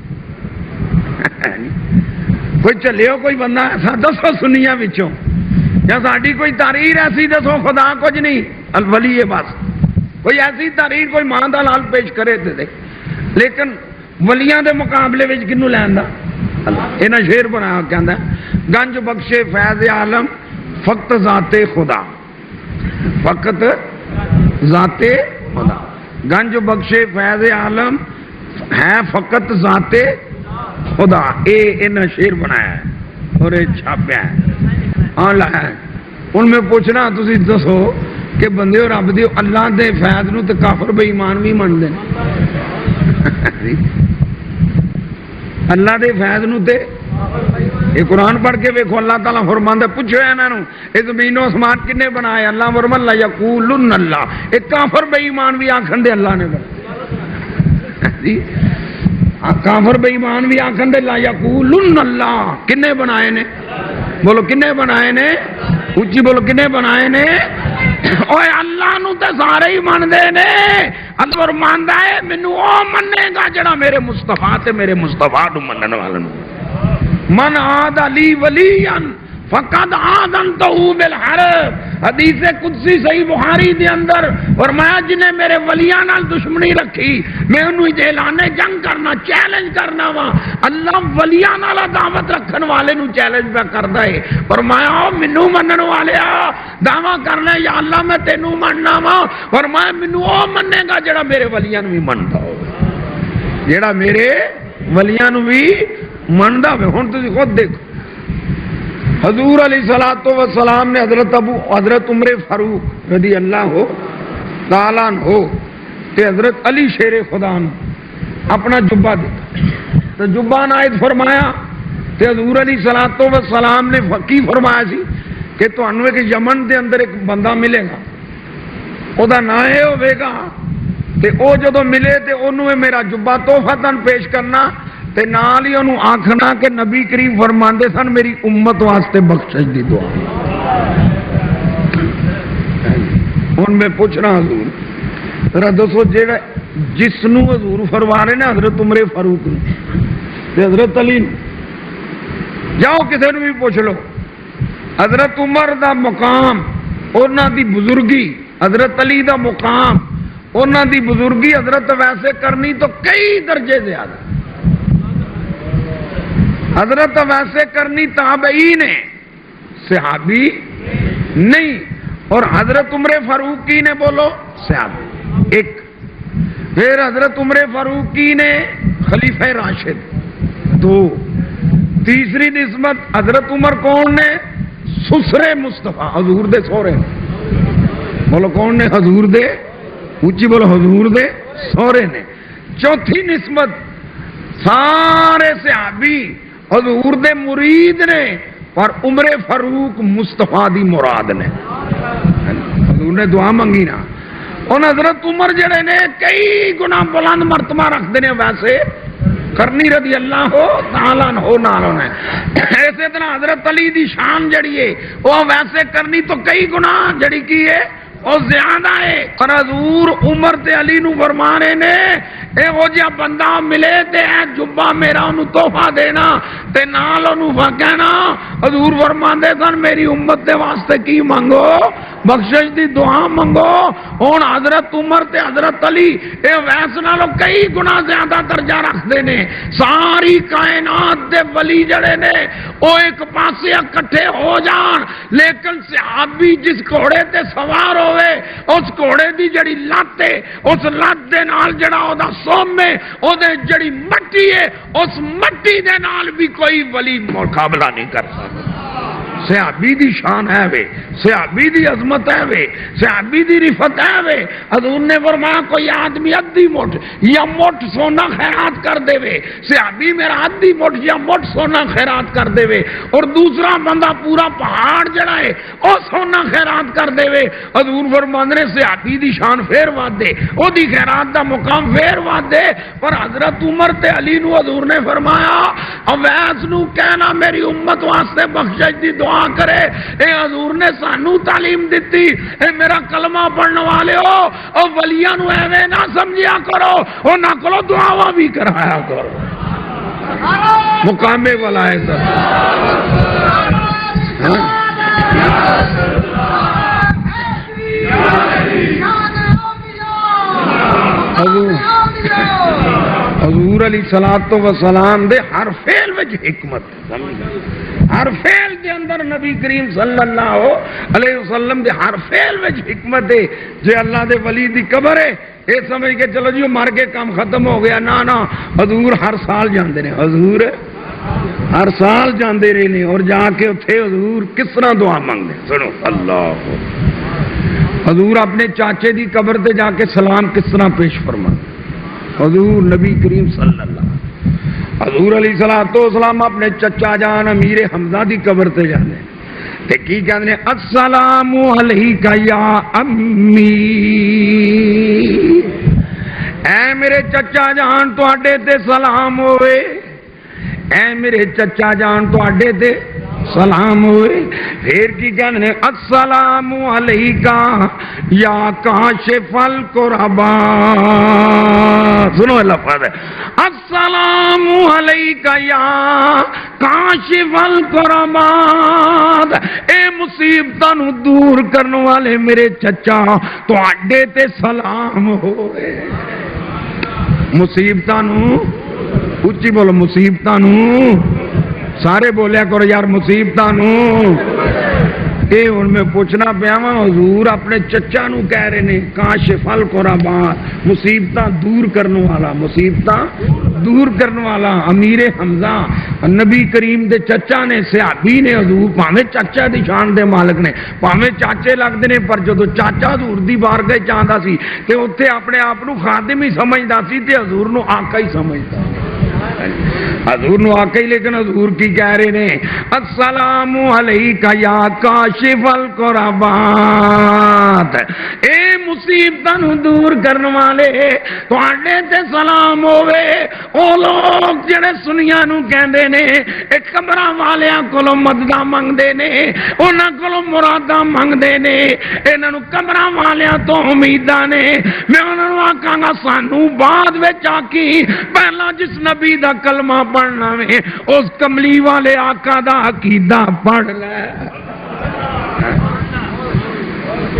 کوئی چلیو کوئی بندہ ایسا دسو سنیاں وچوں یا ساڈی کوئی تحریر ایسی دسو خدا کچھ نہیں الولی ہے بس کوئی ایسی تحریر کوئی ماں دا لال پیش کرے تے دے لیکن ولیاں دے مقابلے وچ کنوں لیندا انہاں شعر بنا کہندا گنج بخشے فیض عالم فقط ذات خدا فقط ذات خدا گنج بخشے فیض عالم ہے فقط ذات خدا اے انہاں شعر بنایا ہے اور اے چھاپیا ہے آن لایا ہے ان میں پوچھنا تسی دسو کہ بندے اور رب دے اللہ دے فیض نو تے کافر بے ایمان بھی من دے اللہ دے فیض نو تے یہ قرآن پڑھ کے ویکھو اللہ تعالیٰ فرماندا پوچھو انہاں نو اے زمین و آسمان کنے بنائے اللہ فرمان لا یقولن اللہ اے کافر بے ایمان بھی آکھن دے اللہ نے بنایا کافر بے ایمان بھی آکھن دے لا یقولن اللہ کنے بنائے نے بولو کنے بنائے نے اچھی بولو کنے بنائے نے اوے اللہ نو تے سارے ہی من دے نے اللہ فرماندا ہے مینوں او مننے گا جڑا میرے مصطفیٰ تے میرے مصطفیٰ نو منن والا نو من عاد علی ولیاً فقد آذنتہ بالحرب حدیث قدسی صحیح بخاری دے اندر فرمایا جنہیں میرے ولیاں نال دشمنی رکھی میں انہوں اعلان جنگ کرنا چیلنج کرنا وا اللہ ولیاں نال دعوت رکھن والے نو چیلنج پہ کردا ہے فرمایا مینوں منن والے دعویٰ کرنا یا اللہ میں تینوں مننا وا فرمایا مینوں او مننے گا جڑا میرے ولیاں نو بھی مندا ہو جڑا میرے ولیاں نو بھی مندا ہوے ہن تسی خود دیکھو حضور علیہ السلام نے حضرت عمر فاروق رضی اللہ تعالیٰ عنہ تے حضرت علی شیر خدا نے اپنا جبہ دیتا تو جبہ نائد فرمایا تے حضور علیہ السلام نے کی فرمایا سی کہ تو انوے کے یمن دے اندر ایک بندہ ملے گا او دا نائے ہوئے گا تے او جدو ملے تے انوے میرا جبہ تحفتاً پیش کرنا تے نال ہی انہوں آکھنا کہ نبی کریم فرماندے سن میری امت واسطے بخشش دی دعا ان میں پوچھنا حضور ذرا دسو جیڑا جس نو حضور فرما رہے نے حضرت عمر فاروق نے تے حضرت علی جاؤ کسی نو بھی پوچھ لو حضرت عمر دا مقام انہاں دی بزرگی حضرت علی دا مقام انہاں دی بزرگی حضرت ویسے کرنی تو کئی درجے زیادہ حضرت ویسے کرنی تابعین ہے صحابی نہیں اور حضرت عمر فاروقی نے بولو صحابی ایک پھر حضرت عمر فاروقی نے خلیفہ راشد دو تیسری نسبت حضرت عمر کون نے سسرے مصطفیٰ حضور دے سورے بولو کون نے حضور دے اونچی بولو حضور دے سورے نے چوتھی نسبت سارے صحابی حضور دے مرید نے اور عمر فاروق مصطفیٰ دی مراد نے حضور نے دعا منگی نا ان حضرت عمر جڑے نے کئی گنا بلند مرتبہ رکھتے ہیں ویسے کرنی رضی اللہ تعالیٰ عنہ نال ہونا ہے ایسے طرح حضرت علی دی شان جڑی ہے وہ ویسے کرنی تو کئی گنا جڑی کی ہے وہ زیادہ ہے اور حضور عمر تے علی نو فرمانے نے اے وہ جا بندہ ملے تے اے جبہ میرا انہوں تحفہ دینا تے نال انہوں کہنا حضور فرماندے سن میری امت دے واسطے کی منگو بخشش دی دعا منگو ہون حضرت عمر تے حضرت علی اے ویس نالو کئی گنا زیادہ درجہ رکھ دینے ساری کائنات دے ولی جڑے نے او ایک پاسے اکٹھے ہو جان لیکن صحابی جس گھوڑے تے سوار ہوئے اس گھوڑے دی جڑی لت ہے اس لت دے نال جڑا او دا سوم ہے او دے جڑی مٹی ہے اس مٹی دے نال بھی کوئی ولی مقابلہ نہیں کر سکتا صحابی دی شان ہے وے صحابی دی عظمت ہے وے صحابی دی رفت ہے وے حضور نے فرمایا کوئی آدمی ادھی مٹھ یا مٹھ سونا خیرات کر دے وے صحابی میرا ادھی مٹھ یا مٹھ سونا خیرات کر دے وے اور دوسرا بندہ پورا پہاڑ جڑا ہے او سونا خیرات کر دے وے حضور فرماندے نے صحابی دی شان پھر واد دے او دی خیرات دا مقام پھر واد دے پر حضرت عمر تے علی نو حضور نے فرمایا اویس نو کہنا میری امت واسطے بخشش دی دعا دعا کرے اے حضور نے سانو تعلیم دیتی اے میرا کلمہ پڑھنے والے ہو او ولیاں نو ایویں نہ سمجھیا کرو انہاں کولو دعاواں بھی کرایا کرو مقام ولایت حضور علیہ الصلوۃ والسلام دے ہر فعل وچ حکمت ہر فعل دے اندر نبی کریم صلی اللہ علیہ وسلم دے ہر فعل وچ حکمت ہے جے اللہ دے ولی دی قبر ہے اے سمجھ کے چلو جی مر کے کام ختم ہو گیا نا نا حضور ہر سال جاندے نے حضور ہر سال جاندے رہے نے اور جا کے اتھے حضور کس طرح دعا مانگتے سنو اللہ حضور اپنے چاچے دی قبر تے جا کے سلام کس طرح پیش فرما حضور نبی کریم صلی اللہ حضور علیہ السلام اپنے چچا جان امیر حمزہ دی قبر تے جانے تے کی کہندے نے السلام علیک یا امی اے میرے چچا جان تواڈے تے سلام ہوئے اے میرے چچا جان تواڈے تے سلام ہوئے پھر کی کہنے نے السلام علیکہ یا کاشف الکربات سنو لفظ ہے السلام علیکہ یا کاشف الکربات اے مصیبتاں نو دور کرنے والے میرے چچا تو اڈے تے سلام ہوئے مصیبتاں نو اچھی بولو مصیبتاں نو سارے بولیا کرو یار مصیبتاں نو اے ان میں پوچھنا پیا وا حضور اپنے چچا نو کہہ رہے نے کاشف الکربات مصیبتاں دور کرنے والا مصیبتاں دور کرنے والا امیر حمزہ نبی کریم دے چچا نے صحابی نے حضور پاویں چچا دی شان دے مالک نے پاویں چاچے لگدے نے پر جدوں چاچا حضور دی بارگاہ چاہندا سی تے اوتھے اپنے آپ نو خادم ہی سمجھدا سی تے حضور نو آقا ہی سمجھدا حضور نو آقا ہی لیکن حضور کی کہہ رہے نے السلام علیکہ یا کاشف الکربات اے مصیبتاں نو دور کرنے والے تواڈے تے سلام ہوے او لوگ جڑے سنیاں نو کہندے نے اے قبراں والیاں کولوں مدداں منگدے نے انہاں کولوں مراداں منگدے نے انہاں نو قبراں والیاں تو امیداں نے میں انہاں نو آکھاں گا سانو بعد وچ آکی پہلا جس نبی دا کلمہ پڑھنا میں اس کملی والے آقا دا عقیدہ پڑھ لے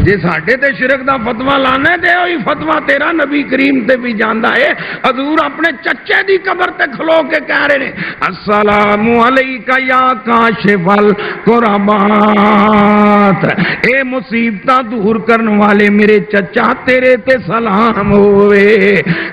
جی ساڈے تے شرک دا فتوی لانا تے وہی فتوی تیرا نبی کریم تے بھی جاندا ہے حضور اپنے چچے دی قبر تے کھلو کے کہہ رہے ہیں السلام علیکہ یا کاشف الکربات اے مصیبتاں دور کرنے والے میرے چچا تیرے تے سلام ہوئے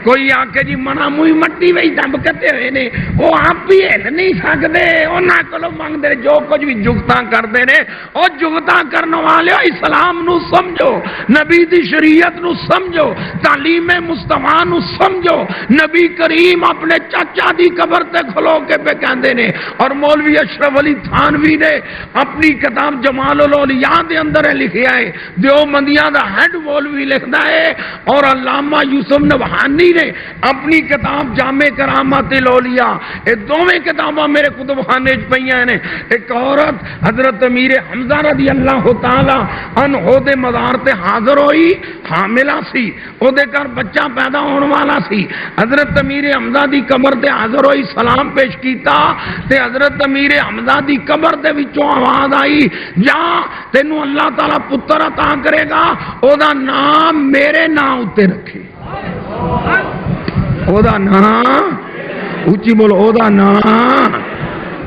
کوئی آ کے جی منا موئی مٹی وچ دب کتے ہوئے نے وہ آپ بھی ہل نہیں سکدے انہاں کولوں منگدے جو کچھ بھی جگتاں کردے نے او جگتاں کرنے والے اسلام نو سمجھو نبی دی شریعت نو سمجھو تعلیم مصطفیٰ نو سمجھو نبی کریم اپنے چاچا دی قبر تے کھلو کے پہ کہندے نے اور مولوی اشرف علی تھانوی نے اپنی کتاب جمال الاولیاء دے اندر لکھیا ہے دیوبندیاں دا ہیڈ مولوی لکھدا ہے اور علامہ یوسف نبہانی نے اپنی کتاب جامع کرامات الاولیاء یہ دوویں کتاباں میرے کتب خانے وچ پئیاں نے ایک عورت حضرت امیر حمزہ رضی اللہ تعالی عنہ دے مزار تے حاضر ہوئی حاملہ سی او دے کر بچہ پیدا ہونے والا سی حضرت امیر حمزہ دی قبر تے حاضر ہوئی سلام پیش کیتا تے حضرت امیر حمزہ دی قبر دے وچوں آواز آئی جا تینوں اللہ تعالی پتر عطا کرے گا او دا نام میرے نام اتے رکھے او دا نام اچھی بولو او دا نام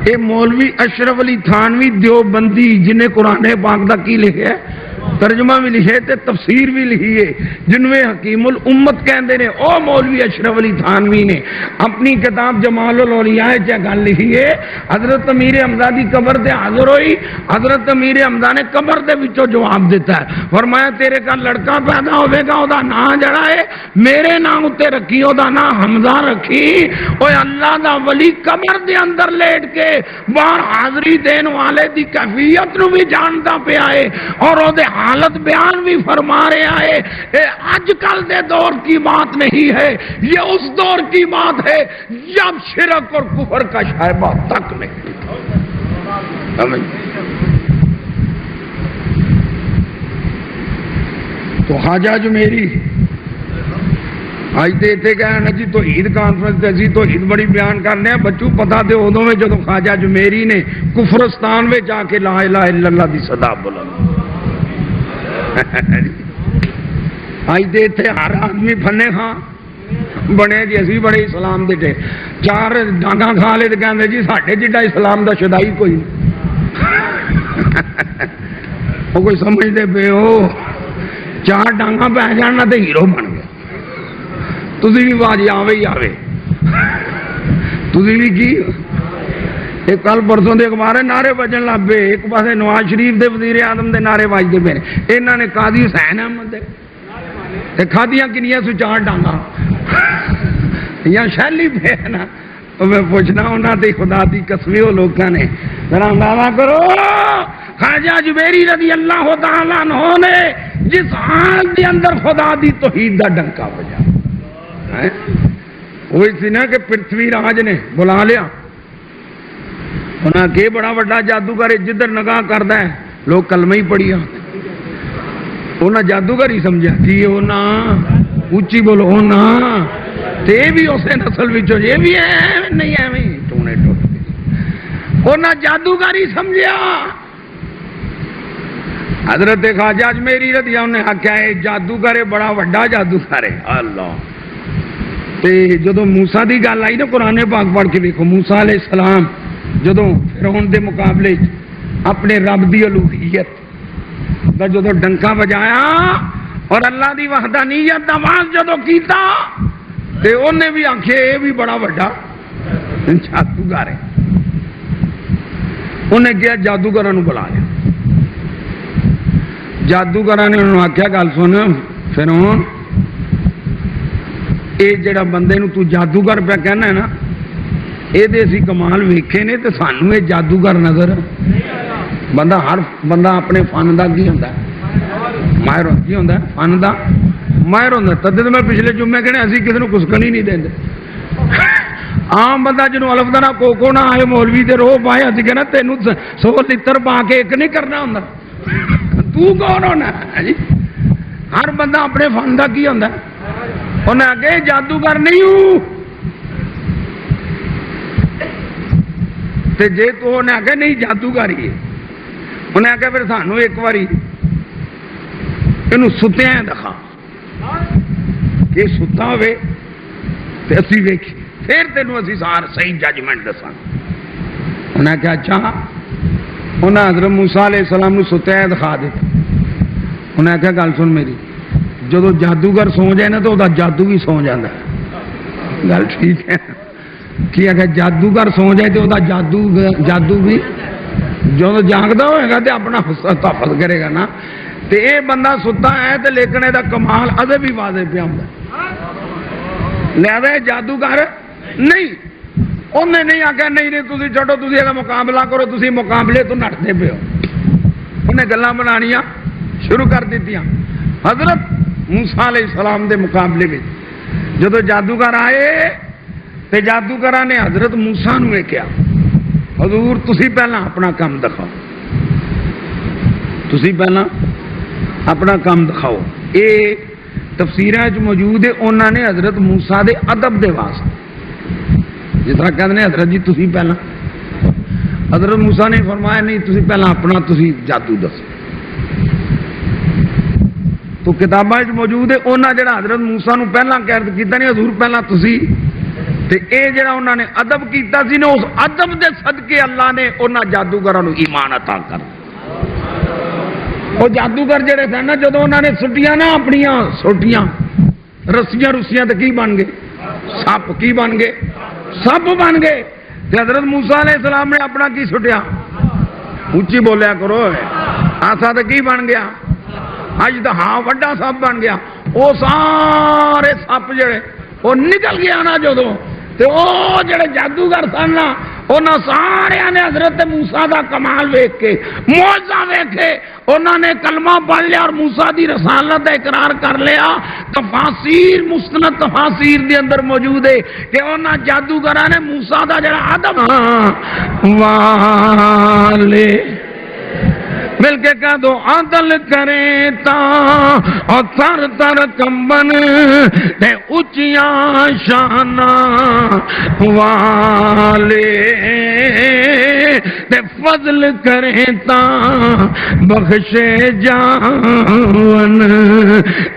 اے مولوی اشرف علی تھانوی دیوبندی جنہیں قرآن پاک دا کی لکھے ہے ترجمہ بھی لکھے تے تفسیر بھی لکھی ہے جنویں حکیم الامت کہندے نے او مولوی اشرف علی تھانوی نے اپنی کتاب جمال الاولیاء چا گل لکھی ہے حضرت امیر حمزہ دی قبر تے حاضر ہوئی حضرت امیر حمزہ نے قبر دے وچوں جواب دیتا ہے فرمایا تیرے کا لڑکا پیدا ہوے گا او دا نام جڑا ہے میرے نام تے رکھی او دا نام حمزہ رکھی اوے اللہ دا ولی قبر دے اندر لیٹ کے باہر حاضری دین والے دی کیفیت نو بھی جاندا پیا ہے اور او دے حالت بیان بھی فرما رہا ہے آج کل دے دور کی بات نہیں ہے یہ اس دور کی بات ہے جب شرک اور کفر کا شائبہ تک نہیں تو خواجہ اجمیری اج تو اتنے کہنا جی توحید کانفرنس سے اسی توحید بڑی بیان کرنے ہیں بچوں پتا تو ادو میں جدو خواجہ اجمیری نے کفرستان میں جا کے لا الہ الا اللہ دی صدا بلند اج تو اتنے ہر آدمی فنے خاں بنے جی اسی بڑے اسلام دے ٹے چار ڈانگا کھا لے تو کہتے جی ساڈے جڈا اسلام دا شدائی کوئی وہ کوئی سمجھتے پے ہو چار ڈانگا پہ جانا تو ہیرو بن گیا تسی بھی باجی آوے ہی آوے تسی بھی کی ایک کل پرسوں دے اخبار نعرے بجن لگ پے ایک پاسے نواز شریف دے وزیر اعظم دے نعرے بجتے پے انہوں نے قاضی حسین احمد دے کھادیاں کنیاں سو چار ڈانگا یا شیلی پہ نا میں پوچھنا انہوں نے خدا دی قسمی وہ لوگوں نے ذرا اندازہ کرو خواجہ اجمیری رضی اللہ تعالیٰ عنہ نے جس حال دے اندر خدا دی توحید دا ڈنکا بجا وہی سی نا کہ پرتھوی راج نے بلا لیا انہاں کہ بڑا بڑا جادوگر جدھر نگاہ کردا ہے لوگ کلمہ ہی پڑھیا انہاں جادوگر ہی سمجھا جی انہاں اونچی بولو انہاں تے بھی اسے نسل وچوں یہ بھی ہے نہیں ایویں ٹونے ٹوٹ انہاں جادوگر ہی سمجھیا حضرت خواجہ اجمیری رضی اللہ عنہ نے آخیا ہے جادوگر ہے بڑا وڈا جادوگر ہے اللہ تے جدو موسیٰ دی گل آئی نا قرآن پاک پڑھ کے دیکھو موسیٰ علیہ السلام جدو فرعون دے مقابلے اپنے رب دی الوہیت دا جدو ڈنکا بجایا اور اللہ دی وحدانیت دا آواز جدو کیتا تے انہیں بھی آنکھے یہ بھی بڑا وڈا جادوگر ہے انہیں کیا جادوگراں نوں بلا لیا جادوگراں نے انہوں نے آخیا گل سن فرعون یہ جڑا بندے نو تو جادوگر پہ کہنا ہے نا یہ اسی کمال ویکھے نے تو سانو یہ جادوگر نظر بندہ ہر بندہ اپنے فن کا کی ہوتا ہے ماہر کی ہوتا ہے فن کا ماہر ہوتا تد تو میں پچھلے جمعے کہنے اسی کسی کو کسکن ہی نہیں دیں عام بندہ جنوں الف دا نہ کوکو نہ آئے مولوی دے روح پائے اسی کہنا تینوں 100 لتر پا کے ایک نہیں کرنا ہوں تو کون ہونا جی ہر بندہ اپنے فن کا کی ہوتا ہے انہیں آگے جادوگر نہیں ہوں تے جے تو انہیں آگے نہیں جادوگر ہی ہے انہیں آگے پھر سانو ایک باری یہ ستیا دکھا کہ ستا ہوئے تے اسی ویکھی پھر تینوں اسی سار صحیح ججمنٹ دساں انہیں آگے اچھا انہیں حضرت موسیٰ علیہ السلام نو ستیا دکھا دیتا انہیں آگے گل سن میری جدو جادوگر سو جائے نا تو وہ جادو بھی سو جاتا ہے گل ٹھیک ہے کہ اگر جادوگر سو جائے تو وہ جادو بھی جب جاگتا ہوئے گا تو اپنا تحفظ کرے گا نا تو یہ بندہ ستا ہے تو لیکن یہ کمال ادے بھی واضح پہ آتا لہذا جادوگر نہیں انہیں نہیں آخیا نہیں تھی چڑھو تھی یہ مقابلہ کرو تھی مقابلے تو نٹتے پے ہو انہیں گلاں بنانیاں شروع کر دیتی حضرت موسیٰ علیہ السلام دے مقابلے میں جدو جادوگر آئے تو جادوگراں نے حضرت موسیٰ نو یہ کیا حضور تسی پہلا اپنا کام دکھاؤ تسی پہلا اپنا کام دکھاؤ یہ تفسیراں وچ موجود ہے انہوں نے حضرت موسیٰ دے ادب دے واسطے جس طرح کہتے ہیں حضرت جی تسی پہلا حضرت موسیٰ نے فرمایا نہیں تسی پہلا اپنا تسی جادو دسو تو کتاباں موجود ہے انہاں جڑا حضرت موسیٰ نو پہلا قید کیتا نہیں حضور پہلا تسی تے اے جڑا انہاں نے ادب کیتا سی نے اس ادب دے صدقے اللہ نے انہاں جادوگراں نو ایمان عطا کر وہ جادوگر جڑے سن نا جدوں انہاں نے سٹیاں نا اپنیاں سوٹیاں رسیاں رسیاں تے کی بن گئے سپ کی بن گئے سپ بن گئے تے حضرت موسیٰ علیہ السلام نے اپنا کی سٹیا اونچی بولیا کرو آسا تے کی بن گیا اج تو ہاں وڈا سپ بن گیا وہ سارے سپ جڑے وہ نکل گیا نا جدو تے او جڑے جادوگر سن نا انہاں سارے نے حضرت موسیٰ دا کمال ویکھ کے معجزہ ویکھے انہاں نے کلمہ پڑھ لیا اور موسیٰ دی رسالت دا اقرار کر لیا تفاسیر مسند تفاسیر دے اندر موجود ہے کہ انہاں جادوگراں نے موسیٰ دا جڑا ادب والے مل کے کہہ دو عدل کرے تا اور تر تر کمبن تے اچیاں شانہ والے تے فضل کرے تا بخشے جان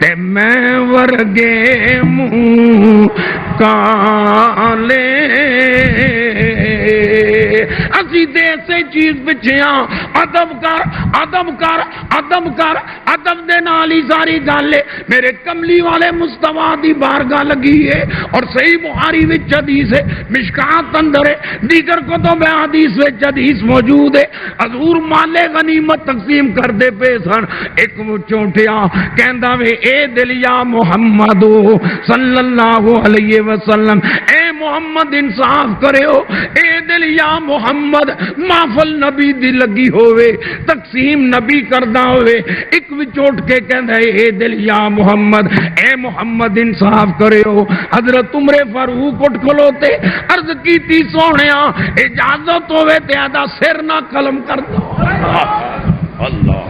تے میں ورگے منہ کالے اسی دے سے چیز پچھیاں ادب کر ادب کر ادب کر ادب دے نالی ساری گالے میرے کملی والے مصطفیٰ دی بارگاہ لگی ہے اور صحیح بخاری وچ حدیث ہے مشکات اندر ہے دیگر کتب حدیث وچ حدیث موجود ہے حضور مال غنیمت تقسیم کر دے پے سن ایک چونٹیا کہندا وے اے دل یا محمد صلی اللہ علیہ وسلم اے محمد انصاف کریو اے دل یا محمد محفل نبی دی لگی ہوئے تقسیم نبی کردہ ہوئے ایک وچوٹ کے کہندا اے دل یا محمد اے محمد انصاف کریو حضرت عمر فاروق اٹھ کھلوتے عرض کیتی سونیا اجازت ہوئے تے آدھا سر نہ قلم کر دو اللہ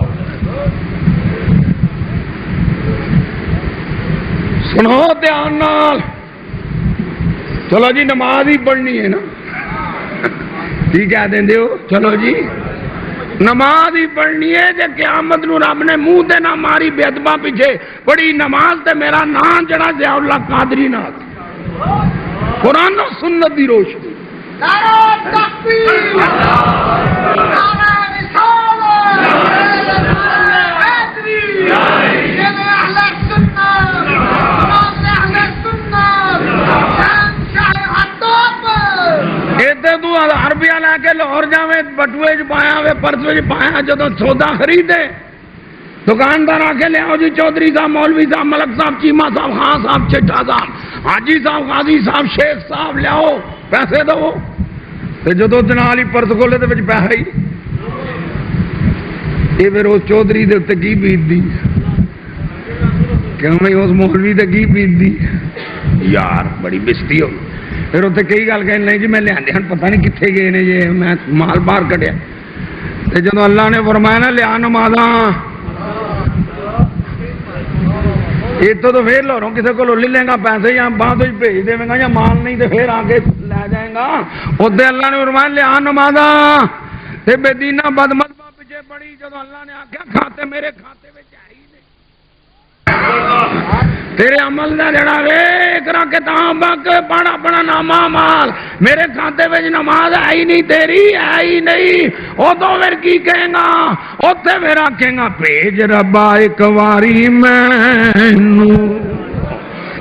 سنو دھیان نال چلو جی نماز ہی پڑھنی ہے نا ٹھیک ہے دیں دیو چلو جی نماز ہی پڑھنی ہے جے قیامت نو رب نے منہ تے نہ ماری بے ادبا پیچھے بڑی نماز تے میرا نام جڑا ضیاء اللہ قادری نہ قرآن و سنت دی روشنی نعرہ تکبیر نعرہ رسالت حیدری جن اہل سنت امام اہل سنت شہنشاہ حداد ایتے تو عربیہ لے کے لاہور جاوے بٹوے چ پایا وے پرسوے چ پایا جدوں سودا خریدے دکاندار آ کے لے آؤ جی چودھری صاحب مولوی صاحب ملک صاحب چیمہ صاحب خان صاحب چٹا صاحب حاجی صاحب غازی صاحب شیخ صاحب لے آؤ پیسے دو تے جدوں جنال ہی پرس کھولے تے وچ پیسہ ہی یہ پھر اس چودھری دے تے کی بیتدی کیوں میں اس مولوی تے کی بیتدی یار بڑی بستی ہو پھر اتنے کئی گل کہ نہیں جی میں لے پتہ نہیں کتنے گئے نے جی میں مال باہر کٹیا جب اللہ نے فرمایا نا لیا نمازاں یہ تو پھر لوروں کسی کو لے لیں گا پیسے یا بعد بھیج دے گا یا مال نہیں تو پھر آگے لے جائے گا ادھر اللہ نے فرمایا لیا نمازاں بے دینہ بدمذہباں پیچھے پڑی جب اللہ نے آخیا کھاتے میرے کھاتے میں ہی نہیں تیرے عمل دا جڑا وے اقرا کتاب پڑھ اپنا نامہ مال میرے کھاتے میں نماز ہے ہی نہیں تیری ہے ہی نہیں او تو پھر کی کہیں گا اوتھے پھر آکھیں گا بھیج ربا ایک واری مینوں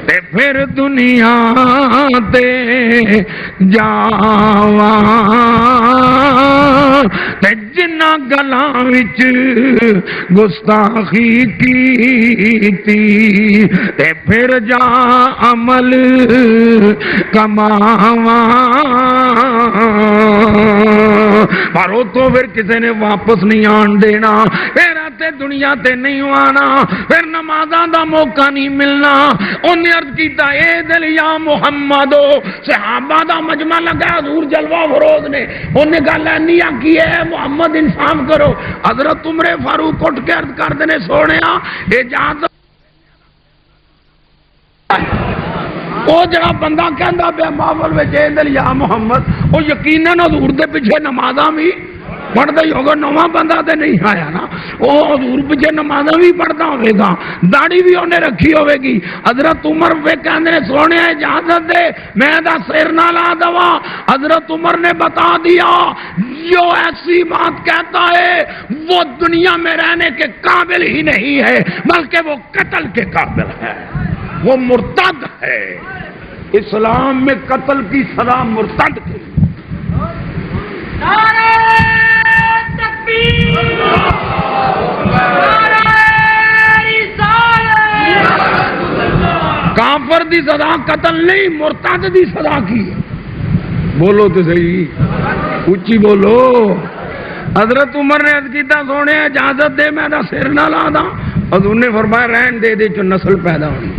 تے پھر دنیا تے جاواں تے جنہ گلاں وچ گستاخی کیتی تے پھر جا عمل کماواں پر وہ تو پھر کسی نے واپس نہیں آن دینا پھر آتے دنیا تے نہیں آنا پھر نمازاں دا موقع نہیں ملنا انہیں عرض کیتا اے دل یا محمد صحابہ دا مجمع لگا حضور جلوہ فروز نے انہیں گل نہیں آکی ہے محمد انصاف کرو حضرت عمر فاروق اٹھ کے عرض کر دینے سونے اجازت وہ جڑا بندہ کہندا پیا محفل وچ اے دل یا محمد وہ یقیناً حضور دے پیچھے نمازاں بھی پڑھتا ہی ہوگا نواں بندہ تے نہیں آیا نا وہ حضور پیچھے نمازاں بھی پڑھتا ہوئے گا داڑھی بھی انہیں رکھی ہوئے گی حضرت عمر پہ کہنے سونے اجازت دے میں دا سر نہ لا دوا حضرت عمر نے بتا دیا جو ایسی بات کہتا ہے وہ دنیا میں رہنے کے قابل ہی نہیں ہے بلکہ وہ قتل کے قابل ہے وہ مرتد ہے اسلام میں قتل کی سزا مرتد کی نعرہ تکبیر نعرہ رسالت کافر دی سزا قتل نہیں مرتد دی سزا کی بولو تو صحیح اونچی بولو حضرت عمر نے عرض کیتا سونے اجازت دے میں دا سر نہ لا دا حضور نے فرمایا رہن دے دے چو نسل پیدا ہونی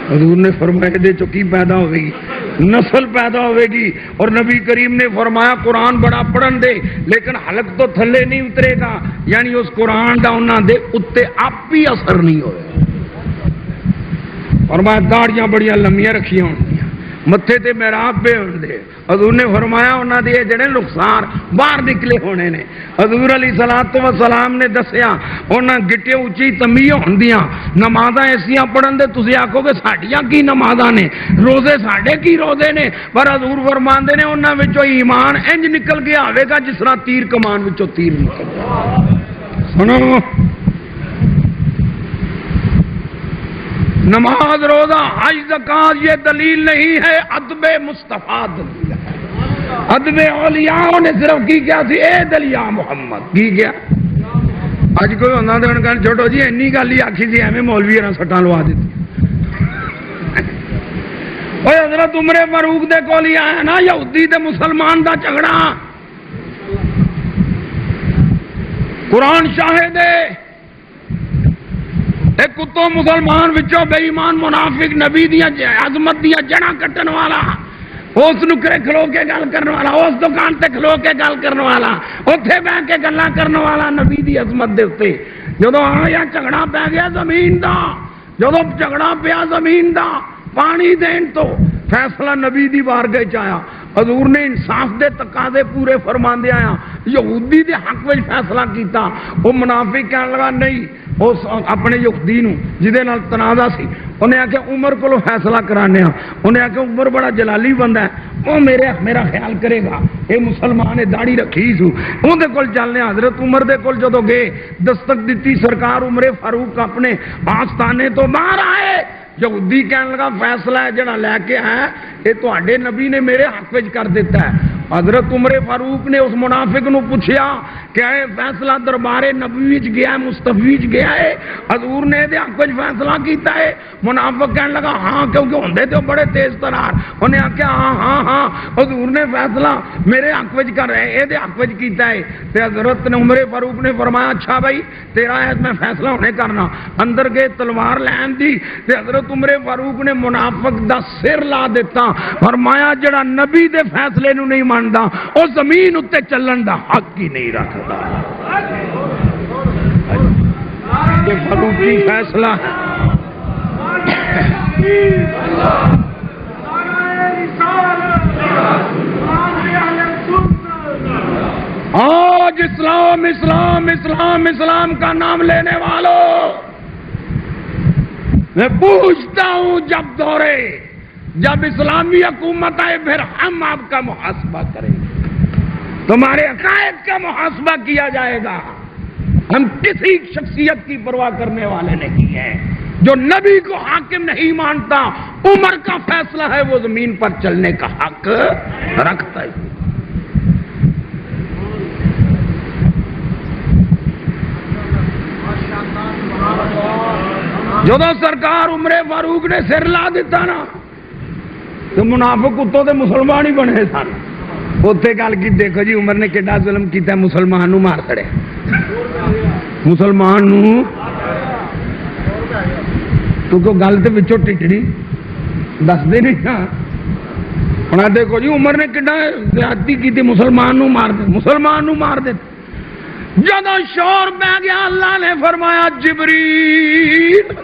حضور نے فرمایا دے چو کی پیدا ہوئے گی نسل پیدا ہوئے گی. اور نبی کریم نے فرمایا قرآن بڑا پڑھن دے لیکن حلق تو تھلے نہیں اترے گا، یعنی اس قرآن دا انہاں دے اتے آپ بھی اثر نہیں ہوئے. فرمایا داڑیاں بڑیاں لمیاں رکھیاں ہونگیاں، متھے تے محراب پہ ہون دے. حضور نے فرمایا انہاں دے جڑے نقصان باہر نکلے ہونے نے. حضور علیہ السلام نے دسیا انہاں گٹے اونچی تمی ہوندیاں نمازاں ایسیاں پڑھن دے تسی آکھو کہ ساڈیاں کی نمازاں نے، روزے ساڈے کی روزے نے، پر حضور فرماندے نے انہاں وچوں ایمان انج نکل گیا ہوے گا جس طرح تیر کمان وچوں تیر نکل گیا. سنو نماز روزہ حج زکات یہ دلیل نہیں ہے، ادب مصطفیٰ دلیل ہے. ادب اولیاء نے صرف کی کیا تھی اے دلیا محمد کی کیا. اج کوئی ہونا تو ان کا چھوٹو جی اینی گل ہی آخی سی ایویں مولوی نے سٹاں لوا دیتی. اوے حضرت عمر فاروق دے کول ہی آیا نا یہودی تے مسلمان دا جھگڑا. قرآن شاہد ہے ایک کتوں مسلمان وچوں بے ایمان منافق نبی دیا عظمت دیا جڑاں کٹن والا، اس نکرے کھلو کے گل کرنے والا، اس دکان تے کھلو کے گل کرنے والا، اوتھے بیٹھ کے گلاں کرنے والا نبی دی عظمت دے اوتے. جدوں آیا جھگڑا پی گیا زمین دا، جدوں جھگڑا پیا زمین دا پانی دین تو فیصلہ نبی دی بارگاہ چ آیا. حضور نے انصاف دے تقاضے پورے فرماندے آیا یہودی دے حق وچ فیصلہ کیتا. وہ منافق کہنے لگا نہیں، اس اپنے یہودی نو جہدے نال تنازع سی انہیں آخیا عمر کو فیصلہ کرانے ہاں. انہیں آخیا عمر بڑا جلالی بندہ ہے، وہ میرا خیال کرے گا، یہ مسلمان نے داڑھی رکھی سو اندر کول چلنے. حضرت عمر دے کول جدو گئے دستک دیتی سرکار عمر فاروق اپنے آستانے تو باہر آئے. یہودی کہنے لگا فیصلہ ہے جڑا لے کے آیا یہ تواڈے نبی نے میرے حق وچ کر دیتا ہے. حضرت عمر فاروق نے اس منافق نو پوچھیا کہ اے فیصلہ دربار نبی وچ گیا ہے مصطفی وچ گیا ہے، حضور نے دے حق وچ فیصلہ کیتا ہے؟ منافق کہنے لگا ہاں، کیونکہ ہوندے تے بڑے تیز ترار. انہیں آخیا ہاں حضور نے فیصلہ میرے حق وچ کر رہے اے دے حق وچ کیتا ہے. تے حضرت نے عمر فاروق نے فرمایا اچھا بھائی تیرا ہے میں فیصلہ ہونے کرنا. اندر گئے تلوار لین دی تے حضرت عمر فاروق نے منافق دا سر لا دیتا. فرمایا جڑا نبی دے فیصلے نو نہیں ماندا او زمین اتے چلن دا حق ہی نہیں رکھدا. یہ فاروقی فیصلہ آج اسلام اسلام اسلام اسلام کا نام لینے والوں میں پوچھتا ہوں جب اسلامی حکومت آئے پھر ہم آپ کا محاسبہ کریں گے، تمہارے عقائد کا محاسبہ کیا جائے گا. ہم کسی شخصیت کی پرواہ کرنے والے نہیں ہیں. جو نبی کو حاکم نہیں مانتا عمر کا فیصلہ ہے وہ زمین پر چلنے کا حق رکھتا ہے. جدو سرکار عمر فاروق نے سر لا دیتا نا تو منافق کتوں دے مسلمان ہی بنے سن. اتنے گل کی دیکھو جی عمر نے کیڈا ظلم کیتا مسلمان نو مار چھڑے، مسلمان نو کیونکہ گل تو پچھوں ٹچڑی دستے نہیں. ہوں دیکھو جی عمر نے کیڈا زیادتی کی مسلمان نو مار دے، مسلمان نو مار دے. جدو شور پہ گیا اللہ نے فرمایا جبریل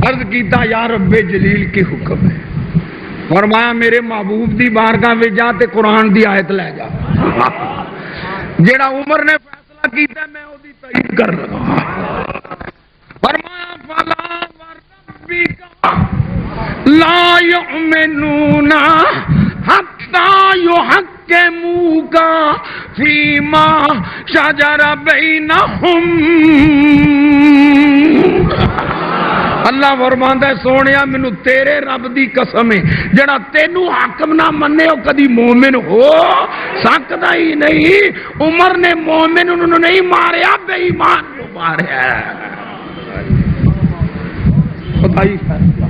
عرض کیتا یا رب جلیل کی حکم ہے. فرمایا میرے محبوب دی بارگاہ میں جا تے قرآن دی آیت لے جا. جیڑا عمر نے فیصلہ کیتا میں او دی تائید کر رہا. فرمایا فلا وربک لا یؤمنون حتی یحکموک فیما شجر بینہم. اللہ فرماندا ہے سونیا مینوں تیرے رب دی قسم ہے جڑا تینوں حاکم نہ منے او کدی مومن ہو سکدا ہی نہیں. عمر نے مومن نوں نہیں ماریا بے ایمان نوں ماریا. خدائی فیصلہ.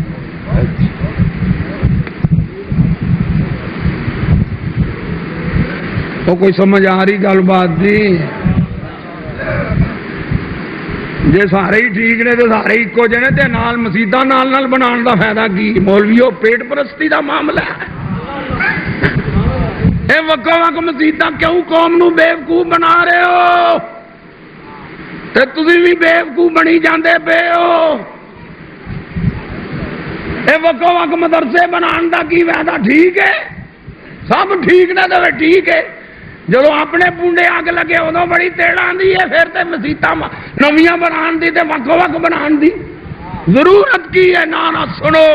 تو کوئی سمجھ آ رہی گل بات جی؟ جے سارے ہی ٹھیک نے تو سارے ایکو جنے تے نال مسیتاں نال بنان دا فائدہ کی؟ مولویو پیٹ پرستی دا معاملہ ہے۔ اے وکو وک مسیتاں کیوں قوم نو بیوقوف بنا رہے ہو؟ تے تسی بھی بیوقوف بنی جاندے پے ہو۔ اے وکو وک مدرسے بنان دا کی فائدہ؟ ٹھیک ہے سب ٹھیک نے تو ٹھیک ہے، جدو اپنے پونڈے اگ لگے ادو بڑی تیڑ آتی ہے، پھر تو مسیتاں نویاں بنان دی تے وکھ وکھ بنان دی ضرورت کی ہے؟ نہ سنو،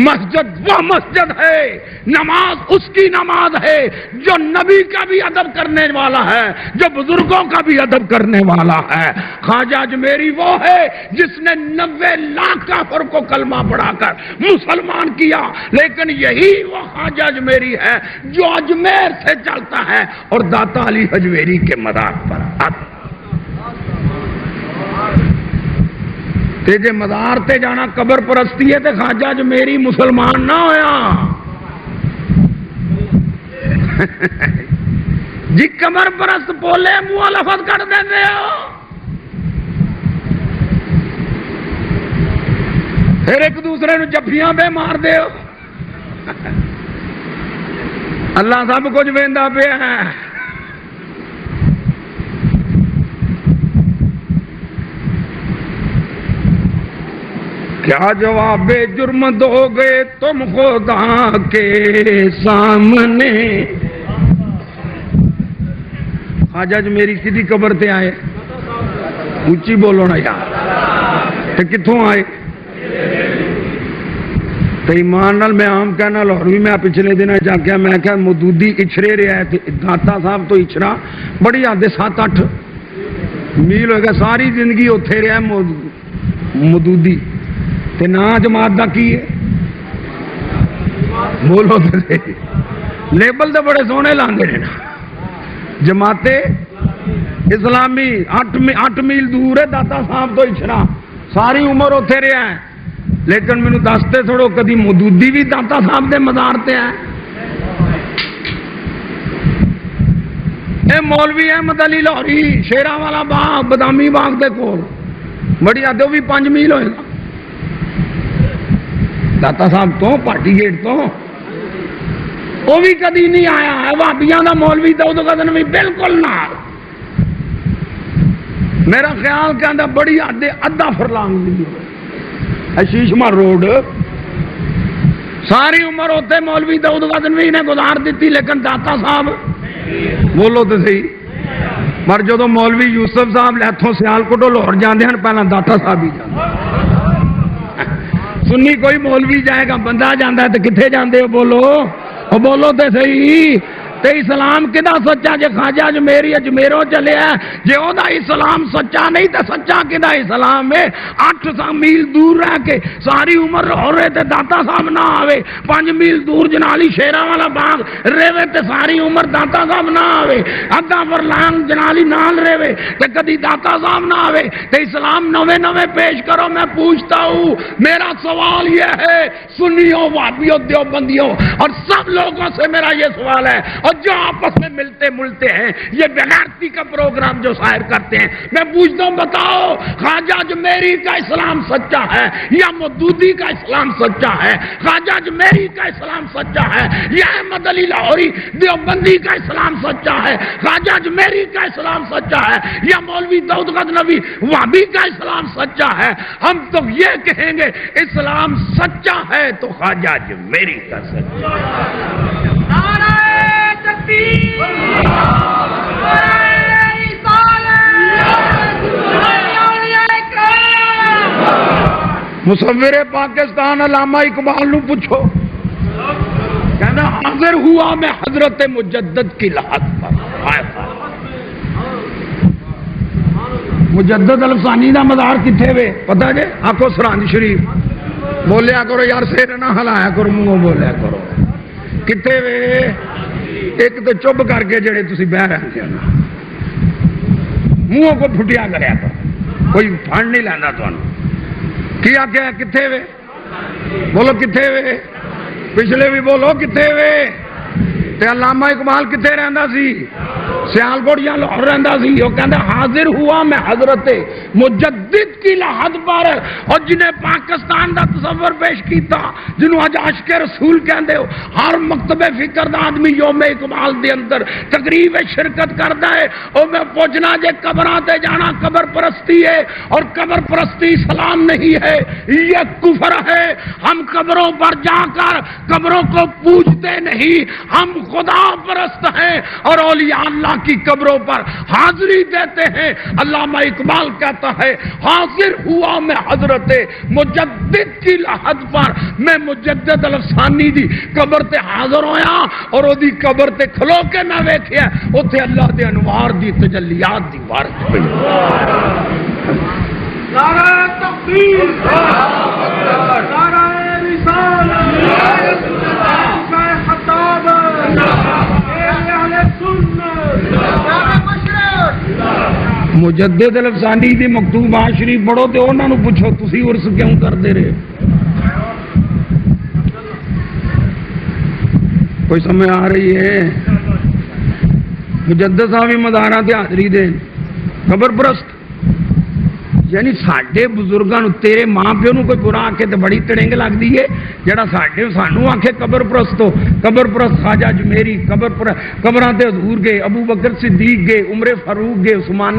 مسجد وہ مسجد ہے، نماز اس کی نماز ہے جو نبی کا بھی ادب کرنے والا ہے، جو بزرگوں کا بھی ادب کرنے والا ہے۔ خواجہ اجمیری وہ ہے جس نے 90 لاکھ کافر کو کلمہ پڑھا کر مسلمان کیا، لیکن یہی وہ خواجہ اجمیری ہے جو اجمیر سے چلتا ہے اور داتا علی اجمیری کے مدار پر آتا۔ تے جے مزار تے جانا قبر پرستی ہے تے خواجہ اجمیری مسلمان نہ ہویا۔ جی قبر پرست بولے منہ لفظ کر دے ہو، پھر ایک دوسرے نو جفیاں پہ مار دے ہو۔ اللہ سب کچھ ویندا پیا ہے۔ کیا جواب جرم دو گے تم خدا کے سامنے؟ خواجہ اجمیری کدی قبر تے آئے؟ اونچی بولو نا یار، تے کتھوں آئے؟ تے ایمان نال میں عام کہنا لاہور بھی میں پچھلے دن جاگیا، میں کہا مودودی اچھرے رہا ہے، داتا صاحب تو اچھرا بڑی آدھے 7-8 میل ہوئے گا، ساری زندگی اتھے رہا ہے مودودی۔ تے نا جماعت دا کی ہے؟ بولو تے لیبل تو بڑے سونے لاندے نے نا، جماعت اسلامی 8 میل دور ہے داتا صاحب تو اچھرا، ساری عمر اتنے رہا ہے، لیکن مینوں دستے تھوڑو کدی مودودی بھی داتا صاحب دے مزار تے ہے؟ اے مولوی احمد علی لاہوری شیراں والا باغ بادامی باغ دے کول بڑی آدھے وہ بھی 5 میل ہوئے گا داتا صاحب تو پارٹی گیٹ تو، وہ بھی کدی نہیں آیا ہے۔ وہابیاں دا مولوی داؤد غزنوی بالکل نہ، میرا خیال کہ اندر بڑی آدھے ادھا فرلانگ دی شیشمہ روڈ، ساری عمر ہوتے مولوی داؤد غزنوی نے گزار دیتی، لیکن داتا صاحب بولو تو صحیح، پر جدو مولوی یوسف صاحب لہتھوں سیال کوٹو لاہور جاندے ہیں پہلا داتا صاحب ہی جاندے، سنی کوئی مولوی جائے گا بندہ جاندہ ہے تو کتھے جاندے ہو؟ بولو اور بولو تے صحیح۔ تے اسلام کدا سچا جے خواجہ اجمیری اجمیروں چلے ہے، جے او دا اسلام سچا نہیں تے سچا کدا اسلام ہے؟ 800 میل دور رہ کے ساری عمر ہو رہے تے داتا صاحب نہ آوے، 5 میل دور جنالی شیراں والا باغ رہے تے ساری عمر داتا صاحب نہ آوے، ادھا فرلانگ جنالی نال رہے تے کدی داتا صاحب نہ آوے، تے اسلام نوے پیش کرو۔ میں پوچھتا ہوں، میرا سوال یہ ہے سنیوں وہابیوں دیوبندیوں اور سب لوگوں سے میرا یہ سوال ہے، اور جو آپس میں ملتے ملتے ہیں یہ بغیرتی کا پروگرام جو شاعر کرتے ہیں، میں پوچھتا ہوں بتاؤ خواجہ اجمیری کا اسلام سچا ہے یا مودودی کا اسلام سچا ہے؟ خواجہ اجمیری کا اسلام سچا ہے یا احمد علی لاہوری دیوبندی کا اسلام سچا ہے؟ خواجہ اجمیری کا اسلام سچا ہے یا مولوی داؤد غزنوی وہابی کا اسلام سچا ہے؟ ہم تو یہ کہیں گے اسلام سچا ہے تو خواجہ اجمیری کا سچا ہے۔ مصور پاکستان علامہ اقبال نو پوچھو، کہنا حاضر ہوا میں حضرت مجدد کی لحد پر۔ مجدد الفسانی دا مزار کتھے وے پتہ جے؟ آکھو سرہند شریف، بولیا کرو یار سیر نہ ہلایا کرو، منہ بولیا کرو، کتھے وے؟ ایک تو چپ کر کے جڑے تسی بہ رہے ہیں منہ کو پھٹیا کریا کرو، کوئی پھڑ نہیں لینا تمہیں۔ کیا کیا کتھے وے؟ بولو کتھے وے؟ پچھلے بھی بولو کتھے وے؟ تے علامہ اقبال کتھے رہندا سی؟ سیالکوٹ یا لاہور رہندا سی، وہ کہندا حاضر ہوا میں حضرت مجدد کی لحد پر، اور جنہیں پاکستان دا تصور پیش کیتا، جنہوں اج عاشق رسول کہندے ہو، ہر مکتب فکر دا آدمی یوم اقبال دے اندر تقریب شرکت کردا ہے، اور میں پوچھنا جے قبراں تے جانا قبر پرستی ہے، اور قبر پرستی اسلام نہیں ہے، یہ کفر ہے۔ ہم قبروں پر جا کر قبروں کو پوجتے نہیں، ہم خدا پرست ہیں اور اولیاء اللہ کی قبروں پر حاضری دیتے ہیں۔ علامہ اقبال کہتا ہے حاضر ہوا میں حضرت مجدد کی لحد پر، میں مجدد الفسانی دی قبر تے حاضر ہویا، اور او دی قبر تے کھلو کے میں ویکھیا اوتھے اللہ دے انوار دی تجلیات دی بارش پئی۔ نعرہ تکبیر، نعرہ رسالت، نعرہ خطاب، اہل سنت، نعرہ مشرق۔ مجدد الفسانی دی مکتوبات شریف پڑھو تے انہاں نوں پوچھو تسی عرس کیوں کردے رہے؟ کوئی سمجھ آ رہی ہے؟ مجدد صاحب مزاراں تے حاضری دے قبر پرست، یعنی ساڈے بزرگاں نوں تیرے ماں پیو نوں کوئی برا آکھے تے بڑی تڑنگ لگدی ہے، جڑا سانوں آکھے قبر پرست ہو۔ قبر پرست خواجہ اجمیری قبراں تے حضور گئے، ابو بکر صدیق گئے، عمر فاروق گئے، عثمان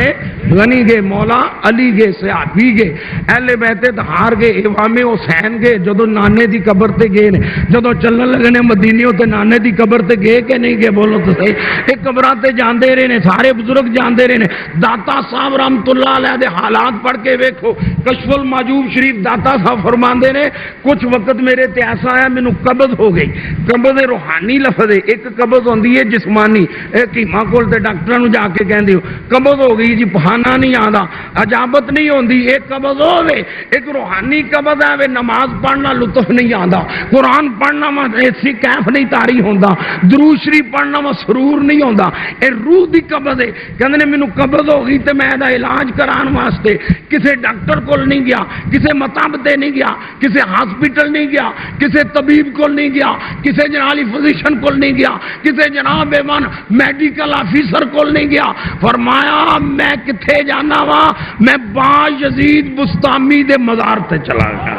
غنی گئے، مولا علی گئے، صحابی گئے، اہل بیت طہار گئے، امام حسین گئے، جدوں نانے دی قبر تے گئے نے، جدوں چلن لگنے مدینیوں تے نانے دی قبر تے گئے کہ نہیں گئے؟ بولو تو صحیح۔ اے قبراں تے جاندے رہے نے، سارے بزرگ جاندے رہے نے۔ داتا صاحب رحمت اللہ علیہ دے حالات پڑھ کے ویکھو، کشف المعجوب شریف داتا صاحب فرماندے نے کچھ وقت میرے تے ایسا آیا مینوں قبض ہو گئی۔ قبض روحانی لفظ ہے، ایک قبض ہوندی ہے جسمانی، ایک ہیما کول تے ڈاکٹراں نوں جا کے کہندے ہو قبض ہو گئی جی، بہانہ نہیں آندا، اجابت نہیں ہوندی، ایک قبض ہوے، ایک روحانی قبض ہے، نماز پڑھنا لطف نہیں آندا، قرآن پڑھنا ایسی کیف نہیں تاری ہوندا، درود شریف پڑھنا مسرور نہیں ہوندا، اے روح دی قبض ہے۔ کہندے نے مینوں قبض ہو گئی تے میں دا علاج کران واسطے کسے ڈاکٹر کول نہیں گیا، کسے مطب تے نہیں گیا، کسے ہاسپٹل نہیں گیا، کسے طبیب کول نہیں گیا، کسے جنالی فزیشن کول نہیں گیا، کسے جناب ایمان میڈیکل آفیسر کول نہیں گیا۔ فرمایا میں کتھے جانا وا؟ میں با یزید بستامی دے مزار تے چلا گیا۔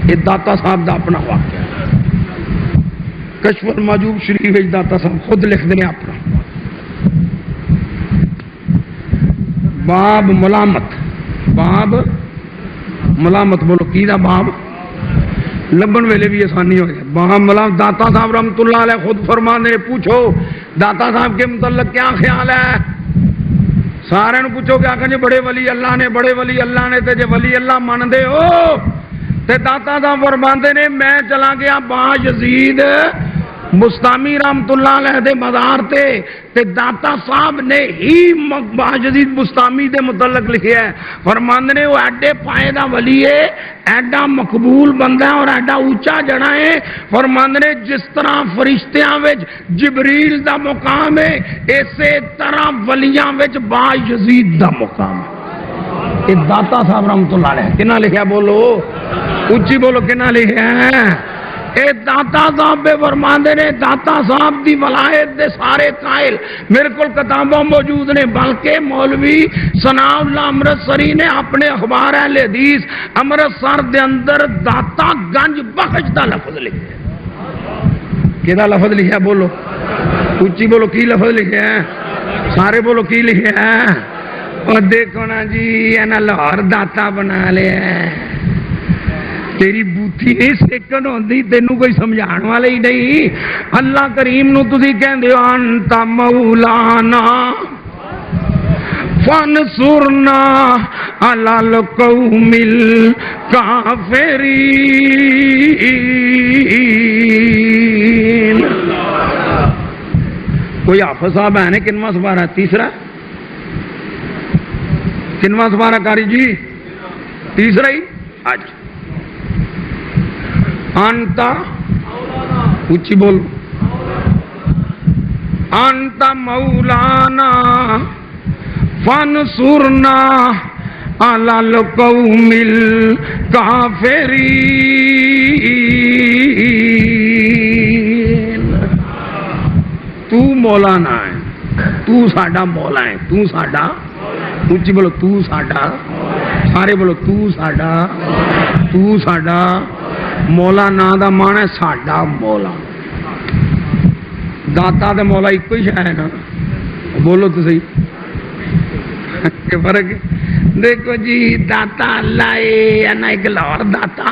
یہ داتا صاحب دا اپنا واقعہ، کشف المعجوب شریف وچ داتا صاحب خود لکھ دے اپنا باب ملامت۔ باب ملامت بولو کی دا باب؟ لبن ویلے بھی آسانی ہو گیا۔ باب ملامت داتا صاحب رحمت اللہ علیہ خود فرمانے، پوچھو داتا صاحب کے متعلق کیا خیال ہے؟ سارے نو پوچھو کیا کہ جی بڑے ولی اللہ نے، بڑے ولی اللہ نے، تے جے ولی اللہ من دے ہو تے داتا صاحب فرماندے نے میں چلا گیا با یزید بستامی رحمت اللہ علیہ دے مزار تے داتا صاحب نے ہی با یزید بستامی دے متعلق لکھیا ہے۔ فرماندے نے وہ ایڈے پائے دا ولی ہے، ایڈا مقبول بندہ ہے اور ایڈا اونچا جڑا ہے۔ فرماندے نے جس طرح فرشتیاں وچ جبریل دا مقام ہے، اسی طرح ولیاں وچ با یزید دا مقام ہے۔ یہ داتا صاحب رحمت اللہ علیہ کنا لکھیا؟ بولو اونچی بولو کنا لکھیا ہے؟ اے داتا صاحب بے فرماندے نے داتا صاحب دی ولایت دے سارے قائل میرے کو کتابوں موجود نے، بلکہ مولوی ثناء اللہ امرتسری نے اپنے اخبار اہل حدیث امرتسر دے اندر داتا گنج بخش دا لفظ لکھا ہے۔ کیدا لفظ لکھا؟ بولو اونچی بولو کی لفظ لکھا ہے؟ سارے بولو کی لکھا ہے؟ اور دیکھو نا جی اینا لاہور داتا بنا لیا ہے، تیری بوتھی نہیں سیکن ہوندی، تینوں کوئی سمجھان والے ہی نہیں۔ اللہ کریم نو تسی کہندے ہو انتا مولانا فانصرنا علی القوم الکافرین۔ کوئی حافظ صاحب ہے نا کنواں سپارہ؟ تیسرا کنواں سپارہ کاری جی؟ تیسرا ہی آج انتا اونچی بول انتا مولانا فانصرنا علی القوم الکافرین۔ تو مولانا ہے، تو ساڈا مولا ہے، تو ساڈا، اچھی بولو تو ساڈا، سارے بولو تو ساڈا، تو ساڈا مولا نا دا مان ہے ساڈا مولا۔ داتا تے مولا ایک ہی شے ہے نا، بولو تو صحیح کہ فرق ہے؟ دیکھو جی داتا اللہ ہے نا ایک لاہور داتا،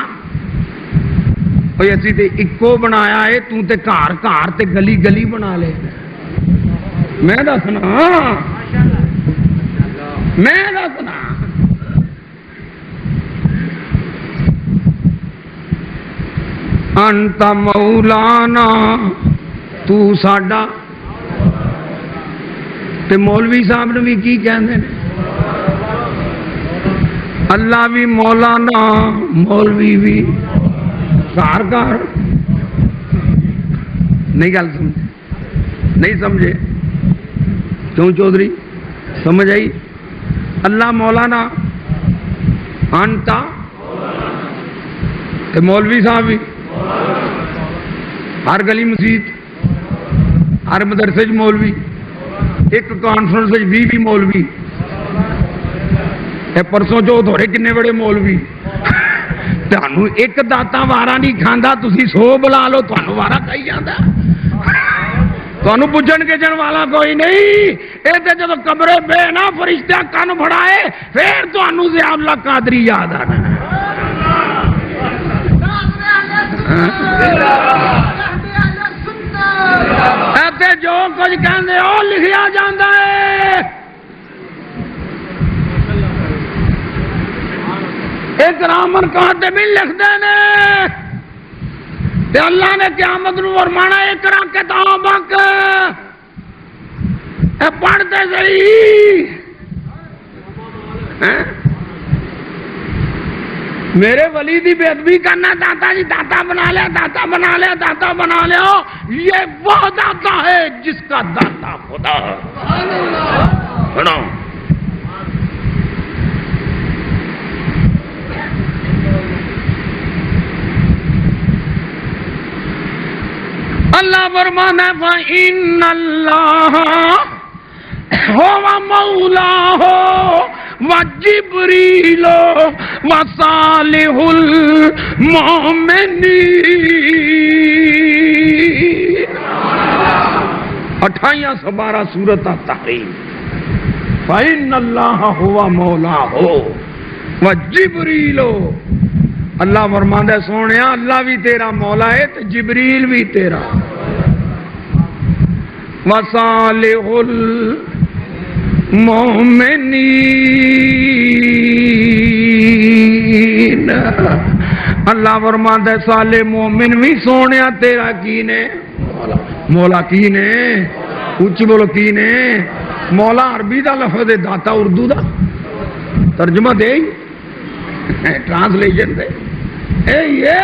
اوے اسی تے اکو بنایا ہے، تو تے گھر گھر تے گلی گلی بنا لے۔ میں دسنا انت مولانا تو ساڈا، تے مولوی صاحب نے بھی کی کہندے نے، اللہ بھی مولانا مولوی بھی گھر گھر۔ نہیں گل سمجھے؟ نہیں سمجھے؟ کیوں چودھری؟ سمجھ آئی؟ اللہ مولانا انتا تے مولوی صاحب بھی، ہر گلی مسجد ہر مدرسے مولوی، ایک کانفرنس بھی مولوی، پرسوں چوتھ ہو رہے کنے بڑے مولوی۔ تمہیں ایک داتا وارا نہیں کھانا، تھی 100 بلا لو تمہیں وارا کھائی جانا، تمہیں پوچھن گجن والا کوئی نہیں۔ یہ تو جب کمرے بے نا فرشتہ کن فڑائے پھر تمہیں ضیاء اللہ قادری یاد آنا۔ ایسے جو کچھ کہندے ہو لکھیا جاندہ ہے۔ ایک رامن کاتبین لکھ دینے تے اللہ نے قیامت نو فرمانا اقرا کتابک، اے پڑھتے صحیح۔ میرے ولی دی بے ادبی کرنا، داتا جی داتا بنا لیا، داتا بنا لیا، داتا بنا لیا، یہ وہ داتا ہے جس کا داتا خدا ہے۔ سنو اللہ فرمانا فَإِنَّ اللَّهَ هُوَ مَوْلَاهُ وَجِبْرِيلُ وَصَالِحُ الْمُؤْمِنِينَ۔ 28 سے 12 سورۃ التحریم۔ فَإِنَّ اللَّهَ هُوَ مَوْلَاهُ وَجِبْرِيلُ، اللہ فرماندہ ہے سونیا اللہ بھی تیرا مولا ہے تو جبریل بھی تیرا، وصالح المؤمنین، اللہ فرماندہ ہے صالح مومن بھی سونیا تیرا کی نے مولا کی نے، اونچی بولو کی نے مولا عربی دا لفظ ہے، داتا اردو دا ترجمہ دے ٹرانسلیشن دے یہ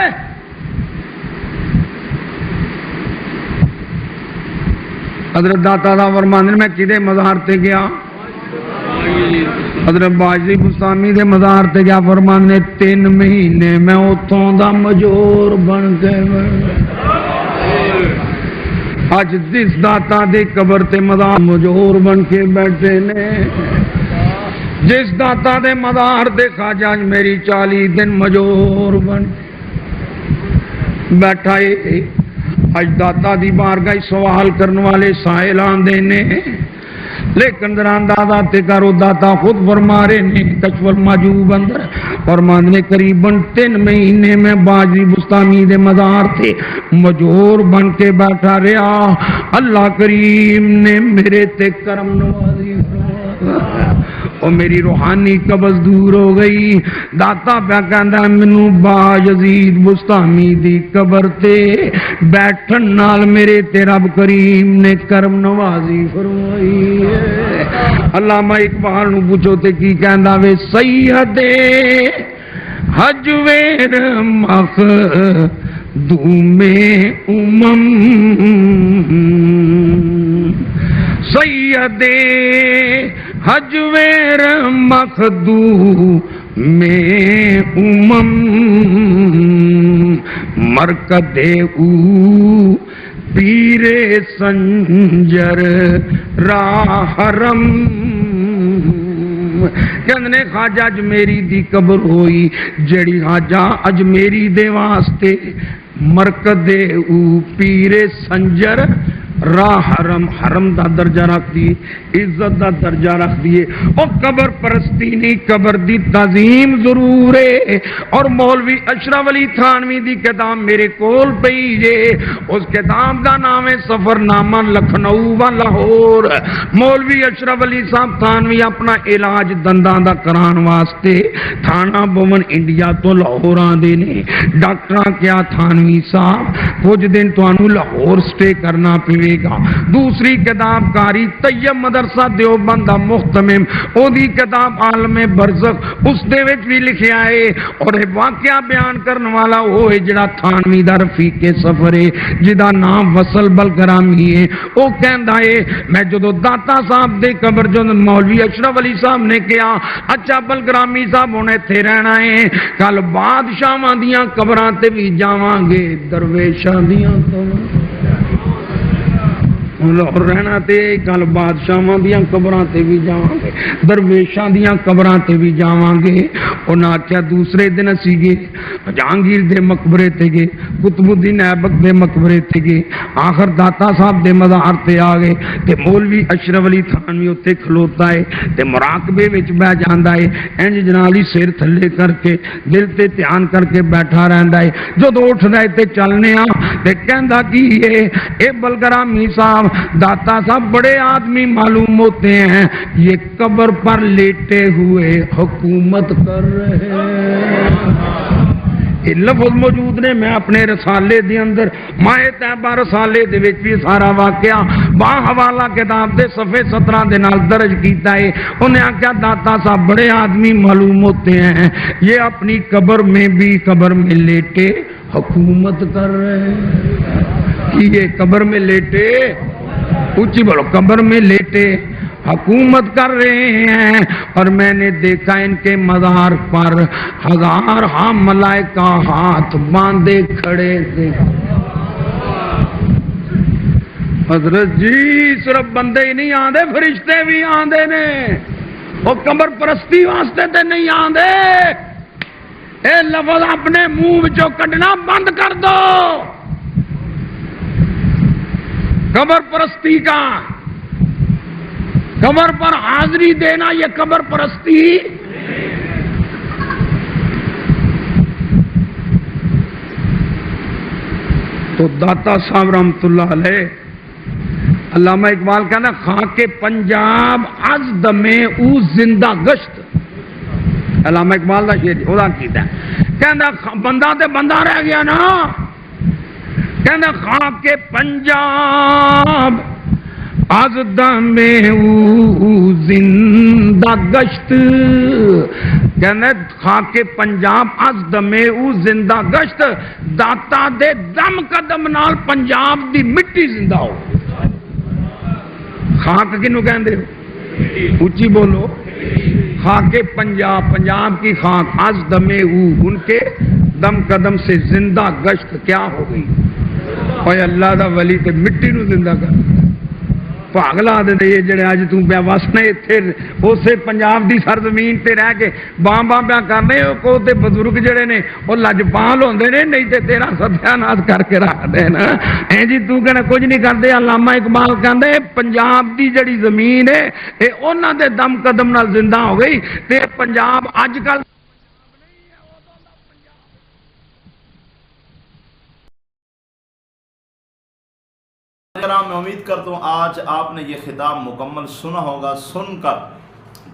حضرت داتا دا فرماندے میں کدے مزار تے گیا، حضرت باجی بستانی دے مزار تے گیا، فرماندے 3 مہینے میں اتھوں دا مجور بن کے اج جس داتا دی قبر تے مزار مجور بن کے بیٹھے نے، جس داتا دے مزار دیکھا جاج میری 40 دن مجور بن بیٹھا ہے۔ اج داتا دی بارگاہ سوال کرنے والے سائلان دینے، لیکن دران دادا تے کرو داتا خود فرما رہے نے کشف المحجوب اندر فرمانے قریباً 3 مہینے میں باجی بستانی دے مزار تھے مجور بن کے بیٹھا رہا، اللہ کریم نے میرے تے کرم نوازی اور میری روحانی قبض دور ہو گئی۔ داتا پہ کہندا مینوں باجید بستانی دی قبر تے بیٹھن نال میرے تے رب کریم نے کرم نوازی فرمائی ہے۔ علامہ اقبال نو پوچھو تے کی کہندا وے سید حجویر مخدوم امم، سید حجویر مخدوم امم، مرکد او پیر سنجر راہرم کہندے خواجہ اجمیری دی قبر ہوئی جڑی خواجہ اجمیری دے واسطے مرکز دے او پیر سنجر راہ حرم حرم دا درجہ رکھ دیے عزت دا درجہ رکھ دیے او قبر پرستی نہیں قبر دی تعظیم ضرور ہے اور مولوی اشرف علی تھانوی دی کتاب میرے کول پئی جے اس کتاب دا نام ہے سفر نامہ لکھنؤ و لاہور مولوی اشرف علی صاحب تھانوی اپنا علاج دنداں دا کران واسطے تھانہ بھون انڈیا تو لاہور آندے نے ڈاکٹراں کیا تھانوی صاحب کچھ دن تانوں لاہور سٹے کرنا پوے گا دوسری کتاب کاری طیب مدرسہ دیوبند دا محتمم او دی کتاب عالم برزخ اس دے وچ بھی لکھیا ہے اور واقعہ بیان کرنے والا وہ ہے جڑا تھانوی دا رفیق سفر ہے جدا نام وصل بلگرامی ہے او کہندا ہے میں جدو داتا صاحب دے قبر جو مولوی اشرف علی صاحب نے کہا اچھا بلگرامی صاحب ہونے تھے رہنا ہے کل بادشاہاں دیاں قبراں تے بھی جاواں گے درویشاں دیاں لاہور رہنا تے کل بادشاہاں دیاں قبراں تے بھی جاواں گے درویشاں دیاں قبراں تے بھی جاواں گے انہاں آکھیا دوسرے دن اسی گے جہانگیر دے مقبرے تے گئے قطب الدین ایبک دے مقبرے تے گئے آخر داتا صاحب دے مزار تے آ گئے تے مولوی اشرف علی تھانوی اوتے کھلوتا ہے تے مراقبے وچ بیٹھ جاندا ہے انج جنالی سر تھلے کر کے دل تے دھیان کر کے بیٹھا رہندا ہے جدوں اٹھدا ہے تے چلنے آ تے کہندا کی اے بلگرامی صاحب داتا صاحب بڑے آدمی معلوم ہوتے ہیں یہ قبر پر لیٹے ہوئے حکومت کر رہے ہیں یہ لفظ موجود نے میں اپنے رسالے دے اندر مائے طیبہ رسالے دے وچ بھی سارا واقعہ با حوالہ کتاب دے صفحے 17 دے نال درج کیتا ہے انہیں آکھیا داتا صاحب بڑے آدمی معلوم ہوتے ہیں یہ اپنی قبر میں بھی قبر میں لیٹے حکومت کر رہے ہیں کہ یہ قبر میں لیٹے اونچی بولو قبر میں لیٹے حکومت کر رہے ہیں اور میں نے دیکھا ان کے مزار پر ہزار ملائکہ ہاتھ باندھے کھڑے تھے حضرت جی صرف بندے ہی نہیں آندے فرشتے بھی آندے نے وہ قبر پرستی واسطے تے نہیں آندے اے لفظ اپنے منہ وچوں کڈنا بند کر دو قبر پرستی کا قبر پر حاضری دینا یہ قبر پرستی تو داتا صاحب رحمت اللہ علیہ علامہ اقبال کہنا خاک پنجاب از دمے او زندہ گشت علامہ اقبال کا شعر خدا کیتا ہے کہنا بندہ تے بندہ رہ گیا نا کہنا خاک پنجاب از دمے او زندہ گشت کہنا خاک پنجاب از دمے او زندہ گشت داتا دے دم قدم نال پنجاب دی مٹی زندہ ہو خاک کنو کہندے ہو اونچی بولو خاک پنجاب پنجاب کی خاک از دمے او ان کے دم قدم سے زندہ گشت کیا ہو گئی اور اللہ دا ولی تے مٹی نو زندہ کر پاگلا دے یہ جڑے اج تو پیا وسنے ایتھے اسے پنجاب دی سرزمین تے رہ کے باں باں پیا کرنے کو تے بزرگ جڑے نے او لجپال ہوندے نے نہیں تے تیرا ستیا ناز کر کے رکھ دے نا اے جی تو کہنا کچھ نہیں کردے علامہ اقبال کہندے پنجاب دی جڑی زمین ہے اے انہاں دے دم قدم نال زندہ ہو گئی تے پنجاب اج کل میں امید کرتا ہوں آج آپ نے یہ خطاب مکمل سنا ہوگا سن کر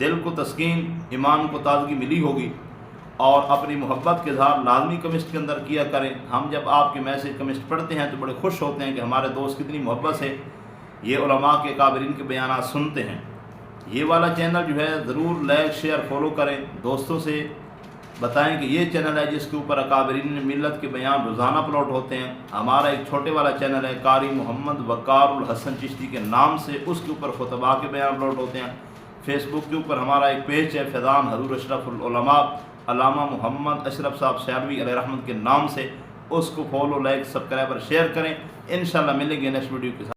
دل کو تسکین ایمان کو تازگی ملی ہوگی اور اپنی محبت کے اظہار لازمی کمسٹ کے اندر کیا کریں ہم جب آپ کے میسیج کمسٹ پڑھتے ہیں تو بڑے خوش ہوتے ہیں کہ ہمارے دوست کتنی محبت سے یہ علماء کے کابرین کے بیانات سنتے ہیں یہ والا چینل جو ہے ضرور لائک شیئر فالو کریں دوستوں سے بتائیں کہ یہ چینل ہے جس کے اوپر اکابرین ملت کے بیان روزانہ اپلوڈ ہوتے ہیں ہمارا ایک چھوٹے والا چینل ہے قاری محمد وقار الحسن چشتی کے نام سے اس کے اوپر خطباء کے بیان اپلوڈ ہوتے ہیں فیس بک کے اوپر ہمارا ایک پیج ہے فیضان حضور اشرف العلماء علامہ محمد اشرف صاحب سیالوی علیہ رحمت کے نام سے اس کو فالو لائک سبسکرائب اور شیئر کریں. انشاءاللہ ملیں گے نیکسٹ ویڈیو کے ساتھ.